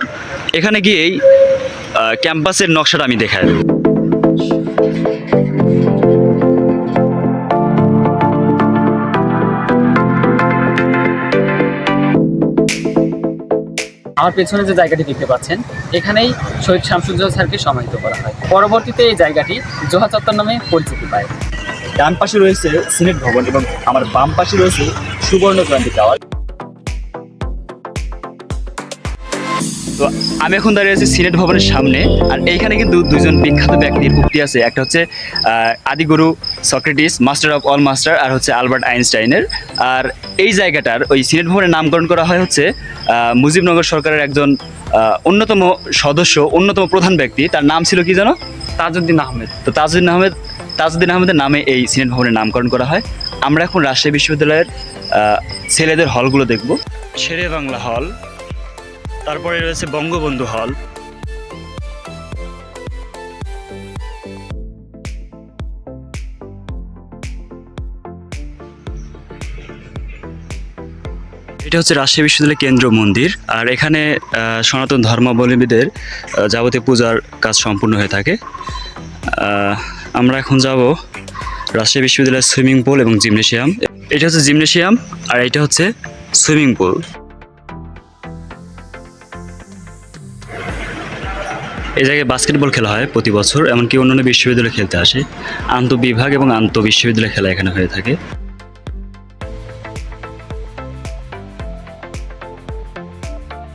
এখানে গিয়েই ক্যাম্পাসের নকশাটা আমি দেখাই দেবো। আমার পেছনে যে জায়গাটি দেখতে পাচ্ছেন, এখানেই শহীদ শামসুজ্জামান স্যারকে সমাহিত করা হয়। পরবর্তীতে এই জায়গাটি জোহা চত্বর নামে পরিচিতি পায়। ডান পাশে রয়েছে সিনেট ভবন এবং আমার বাম পাশে রয়েছে সুবর্ণ ক্রান্তি টাওয়ার। তো আমি এখন দাঁড়িয়ে আছি সিনেট ভবনের সামনে, আর এইখানে কিন্তু দুইজন বিখ্যাত ব্যক্তির উক্তি আছে। একটা হচ্ছে আদিগুরু Socrates, master of all master, আর হচ্ছে আলবার্ট আইনস্টাইনের। আর এই জায়গাটার ওই সিনেট ভবনের নামকরণ করা হয় হচ্ছে মুজিবনগর সরকারের একজন অন্যতম সদস্য, অন্যতম প্রধান ব্যক্তি, তার নাম ছিল কি জানো? তাজউদ্দিন আহমেদ। তো তাজউদ্দিন আহমেদের নামে এই সিনেট ভবনের নামকরণ করা হয়। আমরা এখন রাজশাহী বিশ্ববিদ্যালয়ের ছেলেদের হলগুলো দেখব। শেরে বাংলা হল, তারপরে রয়েছে বঙ্গবন্ধু হল, এটা হচ্ছে রাজশাহী বিশ্ববিদ্যালয়ের কেন্দ্র মন্দির। আর এখানে সনাতন ধর্মাবলম্বীদের যাবতীয় পূজার কাজ সম্পূর্ণ হয়ে থাকে। আমরা এখন যাব রাজশাহী বিশ্ববিদ্যালয়ের সুইমিং পুল এবং জিমনেশিয়াম। এটা হচ্ছে জিমনেশিয়াম আর এটা হচ্ছে সুইমিং পুল। এই জায়গায় বাস্কেটবল খেলা হয় প্রতি বছর, এমনকি অন্যান্য বিশ্ববিদ্যালয়ে খেলতে আসে। আন্তঃবিভাগ এবং আন্তঃবিশ্ববিদ্যালয় খেলা এখানে হয়ে থাকে।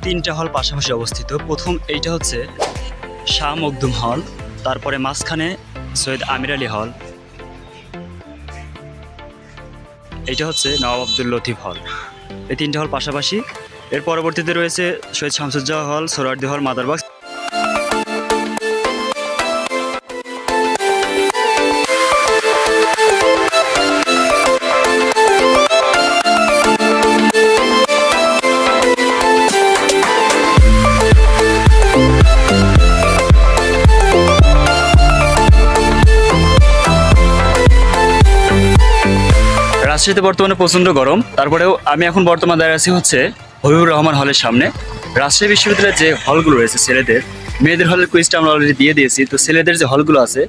তিনটা হল পাশাপাশি অবস্থিত। প্রথম এইটা হচ্ছে শাহ মখদুম হল, তারপরে মাঝখানে সৈয়দ আমির আলী হল, এইটা হচ্ছে নওয়াব আব্দুল লতিফ হল। এই তিনটা হল পাশাপাশি। এর পরবর্তীতে রয়েছে শহীদ শামসুজ্জামান হল, সোহরাওয়ার্দী হল, মাদারবাগ। রাজশাহীতে বর্তমানে প্রচণ্ড গরম, তারপরেও আমি এখন বর্তমানে দাঁড়িয়ে আছি হচ্ছে হবিবুর রহমান হলের সামনে। রাজশাহী বিশ্ববিদ্যালয়ের যে হলগুলো রয়েছে ছেলেদের, মেয়েদের হলের কুইজটা আমরা অলরেডি দিয়ে দিয়েছি। তো ছেলেদের যে হলগুলো আছে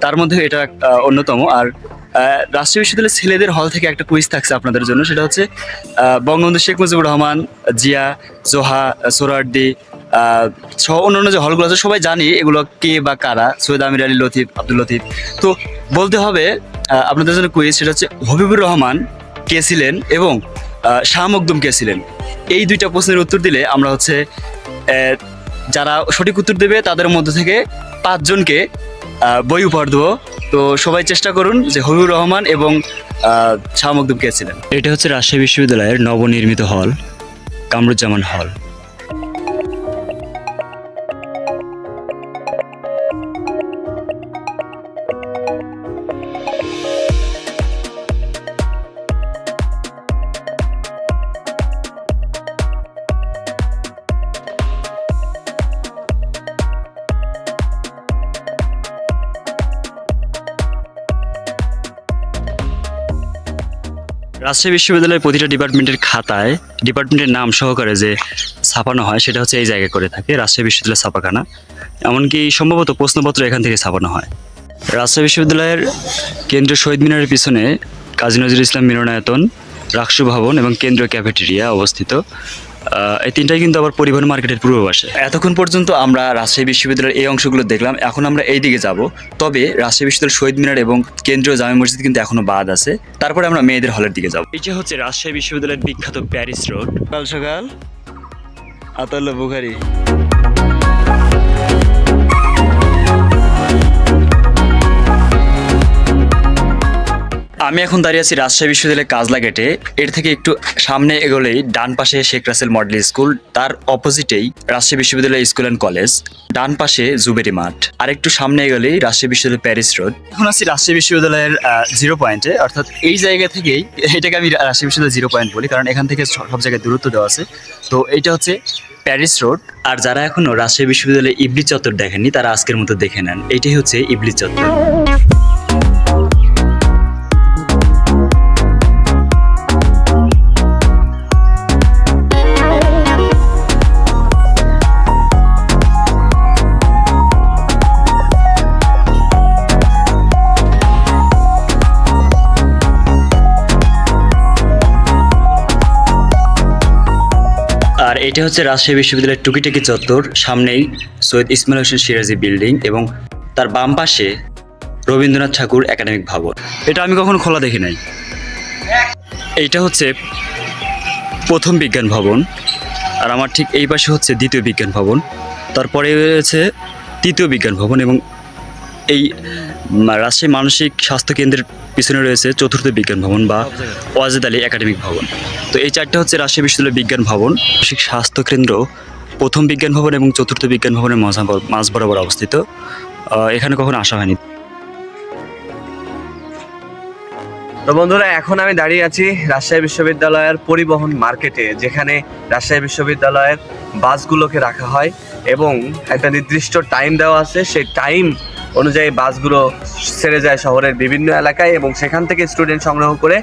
তার মধ্যে এটা অন্যতম। আর রাজশাহী বিশ্ববিদ্যালয়ের ছেলেদের হল থেকে একটা কুইজ থাকছে আপনাদের জন্য, সেটা হচ্ছে বঙ্গবন্ধু শেখ মুজিবুর রহমান, জিয়া, জোহা, সোহরাওয়ার্দী সহ অন্যান্য যে হলগুলো আছে সবাই জানি এগুলো কে বা কারা। সৈয়দ আমির আলী লতিফ, আব্দুল লতিফ। তো বলতে হবে আপনাদের জন্য কুইজ, সেটা হচ্ছে হবিবুর রহমান কে ছিলেন এবং শাহ মখদুম কে ছিলেন। এই দুইটা প্রশ্নের উত্তর দিলে আমরা হচ্ছে যারা সঠিক উত্তর দেবে তাদের মধ্যে থেকে 5 জনকে বই উপহার দেবো। তো সবাই চেষ্টা করুন যে হবিবুর রহমান এবং শাহ মখদুম কে ছিলেন। এটা হচ্ছে রাজশাহী বিশ্ববিদ্যালয়ের নবনির্মিত হল, কামরুজ্জামান হল। রাজশাহী বিশ্ববিদ্যালয়ের প্রতিটা ডিপার্টমেন্টের খাতায় ডিপার্টমেন্টের নাম সহকারে যে ছাপানো হয় সেটা হচ্ছে এই জায়গায় করে থাকে রাজশাহী বিশ্ববিদ্যালয়ের ছাপাখানা। এমনকি সম্ভবত প্রশ্নপত্র এখান থেকে ছাপানো হয়। রাজশাহী বিশ্ববিদ্যালয়ের কেন্দ্রীয় শহীদ মিনারের পিছনে কাজী নজরুল ইসলাম মিলনায়তন, রাকসু ভবন এবং কেন্দ্রীয় ক্যাফেটেরিয়া অবস্থিত। এই তিনটাই কিন্তু আবার পরিবহন মার্কেটের পূর্ব পাশে। এতক্ষণ পর্যন্ত আমরা রাজশাহী বিশ্ববিদ্যালয়ের এই অংশগুলো দেখলাম, এখন আমরা এই দিকে যাব। তবে রাজশাহী বিশ্ববিদ্যালয়ের শহীদ মিনার এবং কেন্দ্রীয় জামে মসজিদ কিন্তু এখনো বাদ আছে। তারপরে আমরা মেয়েদের হলের দিকে যাব। এটা হচ্ছে রাজশাহী বিশ্ববিদ্যালয়ের বিখ্যাত প্যারিস রোড। সকাল সকাল আতাল্লা বুখারি। আমি এখন দাঁড়িয়ে আছি রাজশাহী বিশ্ববিদ্যালয়ের কাজলা গেটে। এর থেকে একটু সামনে এগোলেই ডান পাশে শেখ রাসেল মডেল স্কুল, তার অপোজিটেই রাজশাহী বিশ্ববিদ্যালয় স্কুল অ্যান্ড কলেজ, ডান পাশে জুবেরি মাঠ, আর একটু সামনে এগোলেই রাজশাহী বিশ্ববিদ্যালয় প্যারিস রোড। এখন আছি রাজশাহী বিশ্ববিদ্যালয়ের 0 পয়েন্টে, অর্থাৎ এই জায়গা থেকেই, এটাকে আমি রাজশাহী বিশ্ববিদ্যালয় 0 পয়েন্ট বলি কারণ এখান থেকে সব জায়গায় দূরত্ব দেওয়া আছে। তো এইটা হচ্ছে প্যারিস রোড। আর যারা এখনো রাজশাহী বিশ্ববিদ্যালয়ে ইবলিচ চত্বর দেখেননি তারা আজকের মতো দেখে নেন, এইটাই হচ্ছে ইবলিচ চত্বর। আর এটা হচ্ছে রাজশাহী বিশ্ববিদ্যালয়ের টুকিটাকি চত্বর, সামনেই সৈয়দ ইসমাইল হোসেন সিরাজি বিল্ডিং এবং তার বাম পাশে রবীন্দ্রনাথ ঠাকুর একাডেমিক ভবন। এটা আমি কখনো খোলা দেখি নাই। এইটা হচ্ছে প্রথম বিজ্ঞান ভবন, আর আমার ঠিক এই পাশে হচ্ছে দ্বিতীয় বিজ্ঞান ভবন, তারপরে রয়েছে তৃতীয় বিজ্ঞান ভবন এবং এই রাজশাহী মানসিক স্বাস্থ্য কেন্দ্রের পিছনে রয়েছে চতুর্থ বিজ্ঞান ভবন বা ওয়াজেদ আলী একাডেমিক ভবন। তো এই চারটা হচ্ছে রাজশাহী বিশ্ববিদ্যালয় বিজ্ঞান ভবন। মানসিক স্বাস্থ্য কেন্দ্র প্রথম বিজ্ঞান ভবন এবং চতুর্থ বিজ্ঞান ভবনের মাঝ বরাবর অবস্থিত। এখানে কখনো আসা হয়নি। তো বন্ধুরা, এখন আমি দাঁড়িয়ে আছি রাজশাহী বিশ্ববিদ্যালয়ের পরিবহন মার্কেটে, যেখানে রাজশাহী বিশ্ববিদ্যালয়ের বাসগুলোকে রাখা হয় এবং একটা নির্দিষ্ট টাইম দেওয়া আছে। সেই টাইম অনুযায়ী বাসগুলো ছেড়ে যায় শহরের বিভিন্ন এলাকায় এবং সেখান থেকে স্টুডেন্ট সংগ্রহ করে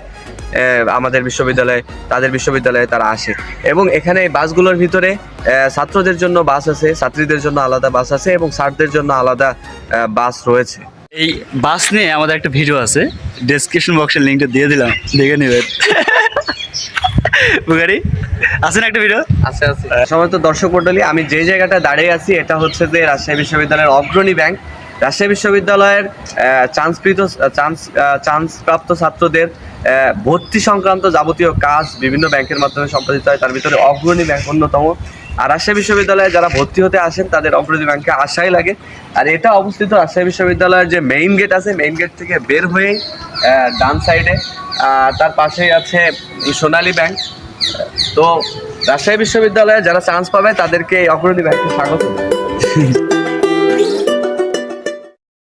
আমাদের বিশ্ববিদ্যালয়ে, তাদের বিশ্ববিদ্যালয়ে তারা আসে। এবং এখানে এই বাসগুলোর ভিতরে ছাত্রদের জন্য বাস আছে, ছাত্রীদের জন্য আলাদা বাস আছে এবং স্যারদের জন্য আলাদা বাস রয়েছে। এই বাস নিয়ে আমাদের একটা ভিডিও আছে, ডেসক্রিপশন বক্সের লিঙ্কটা দিয়ে দিলাম, দেখে নেবেন। বুগারি আছে না একটা ভিডিও? আছে। সমস্ত দর্শক মণ্ডলী, আমি যে জায়গাটা দাঁড়িয়ে আছি এটা হচ্ছে যে রাজশাহী বিশ্ববিদ্যালয়ের অগ্রণী ব্যাংক। রাজশাহী বিশ্ববিদ্যালয়ের চান্সপ্রাপ্ত ছাত্রদের ভর্তি সংক্রান্ত যাবতীয় কাজ বিভিন্ন ব্যাংকের মাধ্যমে সম্পাদিত হয়, তার ভিতরে অগ্রণী ব্যাংক অন্যতম। আর রাজশাহী বিশ্ববিদ্যালয়ে যারা ভর্তি হতে আসেন তাদের অগ্রণী ব্যাংকে আসাই লাগে। আর এটা অবস্থিত রাজশাহী বিশ্ববিদ্যালয়ের যে মেইন গেট আছে, মেইন গেট থেকে বের হয়েই ডান সাইডে, তার পাশেই আছে সোনালী ব্যাংক। তো রাজশাহী বিশ্ববিদ্যালয়ে যারা চান্স পাবে তাদেরকে এই অগ্রণী ব্যাংকে স্বাগত।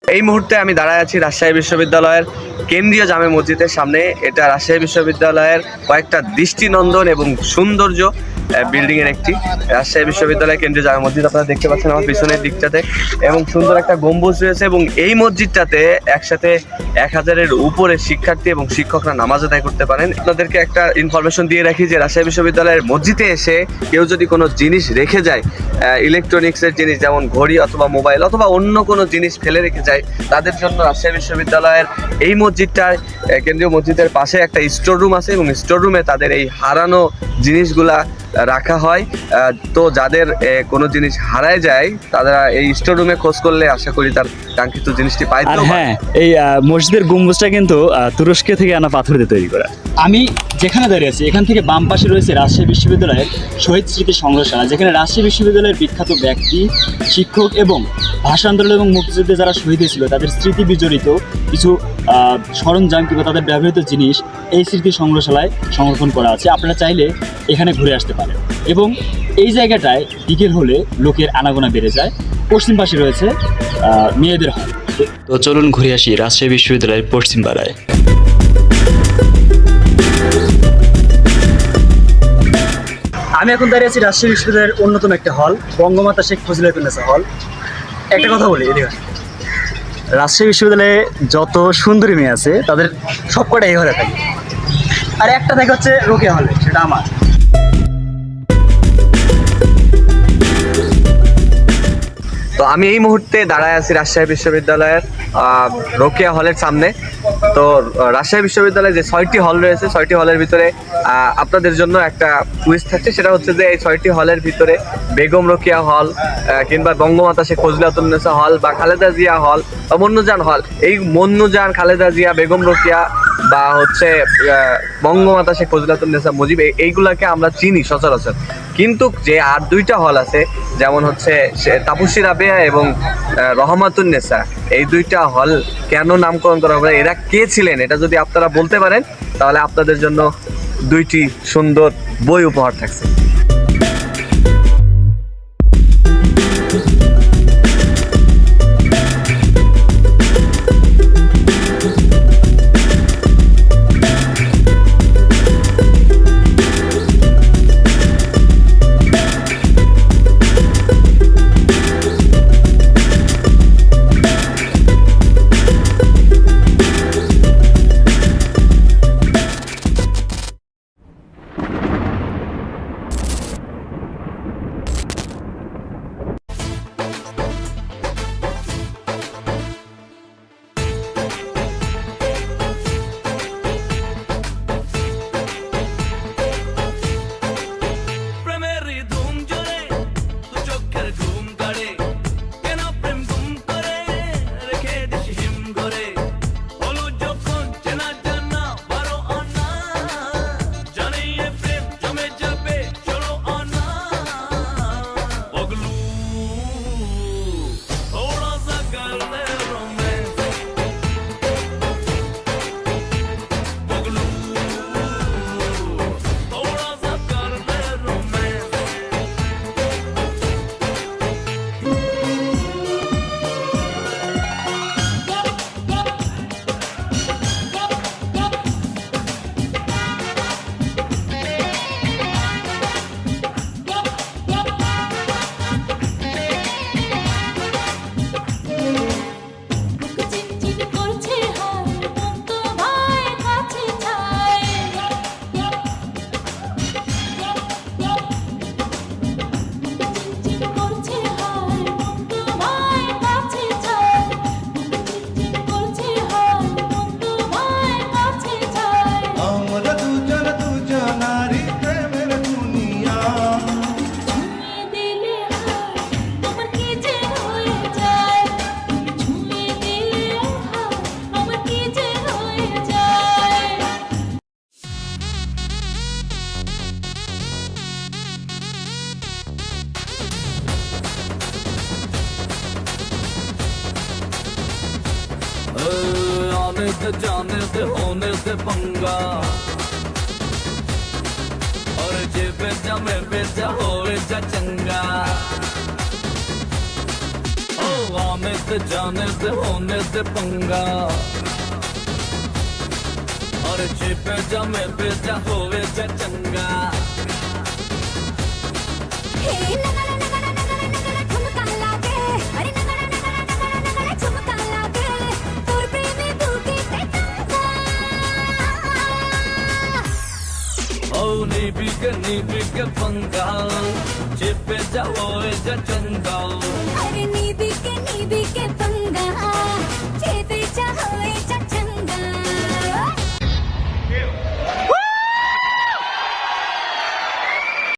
এই মুহূর্তে আমি দাঁড়ায় আছি রাজশাহী বিশ্ববিদ্যালয়ের কেন্দ্রীয় জামে মসজিদের সামনে। এটা রাজশাহী বিশ্ববিদ্যালয়ের কয়েকটা দৃষ্টিনন্দন এবং সৌন্দর্য বিল্ডিং এর একটি। রাজশাহী বিশ্ববিদ্যালয়ের কেন্দ্রীয় জামে মসজিদ আপনারা দেখতে পাচ্ছেন আমার পিছনের দিকটাতে, এবং সুন্দর একটা গম্বুজ রয়েছে এবং এই মসজিদটাতে একসাথে 1000-এর উপরে শিক্ষার্থী এবং শিক্ষকরা নামাজ আদায় করতে পারেন। আপনাদেরকে একটা ইনফরমেশন দিয়ে রাখি যে রাজশাহী বিশ্ববিদ্যালয়ের মসজিদে এসে কেউ যদি কোনো জিনিস রেখে যায়, ইলেকট্রনিক্সের জিনিস যেমন ঘড়ি অথবা মোবাইল অথবা অন্য কোনো জিনিস ফেলে রেখে যায়, তাদের জন্য রাজশাহী বিশ্ববিদ্যালয়ের এই মসজিদটার কেন্দ্রীয় মসজিদের পাশে একটা স্টোর রুম আছে এবং স্টোর রুমে তাদের এই হারানো জিনিসগুলা রাখা হয়। তো যাদের কোনো জিনিস হারায় যায় তারা এই স্টোর রুমে খোঁজ করলে আশা করি তার কাঙ্ক্ষিত জিনিসটি পায়। আর হ্যাঁ, এই মসজিদের গম্বুজটা কিন্তু তুরস্ক থেকে আনা পাথর দিয়ে তৈরি করা। আমি যেখানে দাঁড়িয়ে আছি এখান থেকে বাম পাশে রয়েছে রাজশাহী বিশ্ববিদ্যালয়ের শহীদ স্মৃতি সংগ্রহশালা, যেখানে রাজশাহী বিশ্ববিদ্যালয়ের বিখ্যাত ব্যক্তি, শিক্ষক এবং ভাষা আন্দোলন এবং মুক্তিযুদ্ধে যারা শহীদ হয়েছিল তাদের স্মৃতি বিজড়িত কিছু সরঞ্জাম কিংবা তাদের ব্যবহৃত জিনিস এই স্মৃতি সংগ্রহশালায় সংরক্ষণ করা আছে। আপনারা চাইলে এখানে ঘুরে আসতে পারেন। এবং এই জায়গাটায় বিকেল হলে লোকের আনাগোনা বেড়ে যায়। পশ্চিম পাশে রয়েছে মেয়েদের হল। তো চলুন ঘুরে আসি রাজশাহী বিশ্ববিদ্যালয়ের পশ্চিম পাড়ায়। আমি এখন দাঁড়িয়ে আছি রাজশাহী বিশ্ববিদ্যালয়ের অন্যতম একটা হল, বঙ্গমাতা শেখ ফজিলাতুন্নেসা হল। একটা কথা বলি, এদিকে রাজশাহী বিশ্ববিদ্যালয়ে যত সুন্দরী মেয়ে আছে তাদের সবকটা এই হলে থাকে, আর একটা থাকে হচ্ছে রোকেয়া হলে, সেটা আমার। তো আমি এই মুহূর্তে দাঁড়ায় আছি রাজশাহী বিশ্ববিদ্যালয়ের রোকেয়া হলের সামনে। তো রাজশাহী বিশ্ববিদ্যালয়ে যে 6টি হল রয়েছে, 6টি হলের ভিতরে আপনাদের জন্য একটা কুইজ থাকছে। সেটা হচ্ছে যে এই 6টি হলের ভিতরে বেগম রোকেয়া হল কিংবা বঙ্গমাতা শেখ ফজিলাতুন্নেসা হল বা খালেদা জিয়া হল বা মন্নুজান হল, এই মন্নুজান, খালেদা জিয়া, বেগম রোকেয়া বা হচ্ছে বঙ্গমাতা শেখ ফজিলাতুন্নেসা মুজিব, এইগুলাকে আমরা চিনি সচরাচর। কিন্তু যে আর 2টা হল আছে, যেমন হচ্ছে তাপসী রাবেয়া এবং রহমাতুন্নেসা, এই 2টা হল কেন নামকরণ করা হবে এরা এরা কে ছিলেন এটা যদি আপনারা বলতে পারেন তাহলে আপনাদের জন্য 2টি সুন্দর বই উপহার থাকছে। जाने दे होने दे पंगा और जे बेचा में बेचा होवे जा चंगा ओ आने दे जाने दे होने दे पंगा और जे बेचा में बेचा होवे जा चंगा नी बिके पंगा चिपे जाओ जा चंगा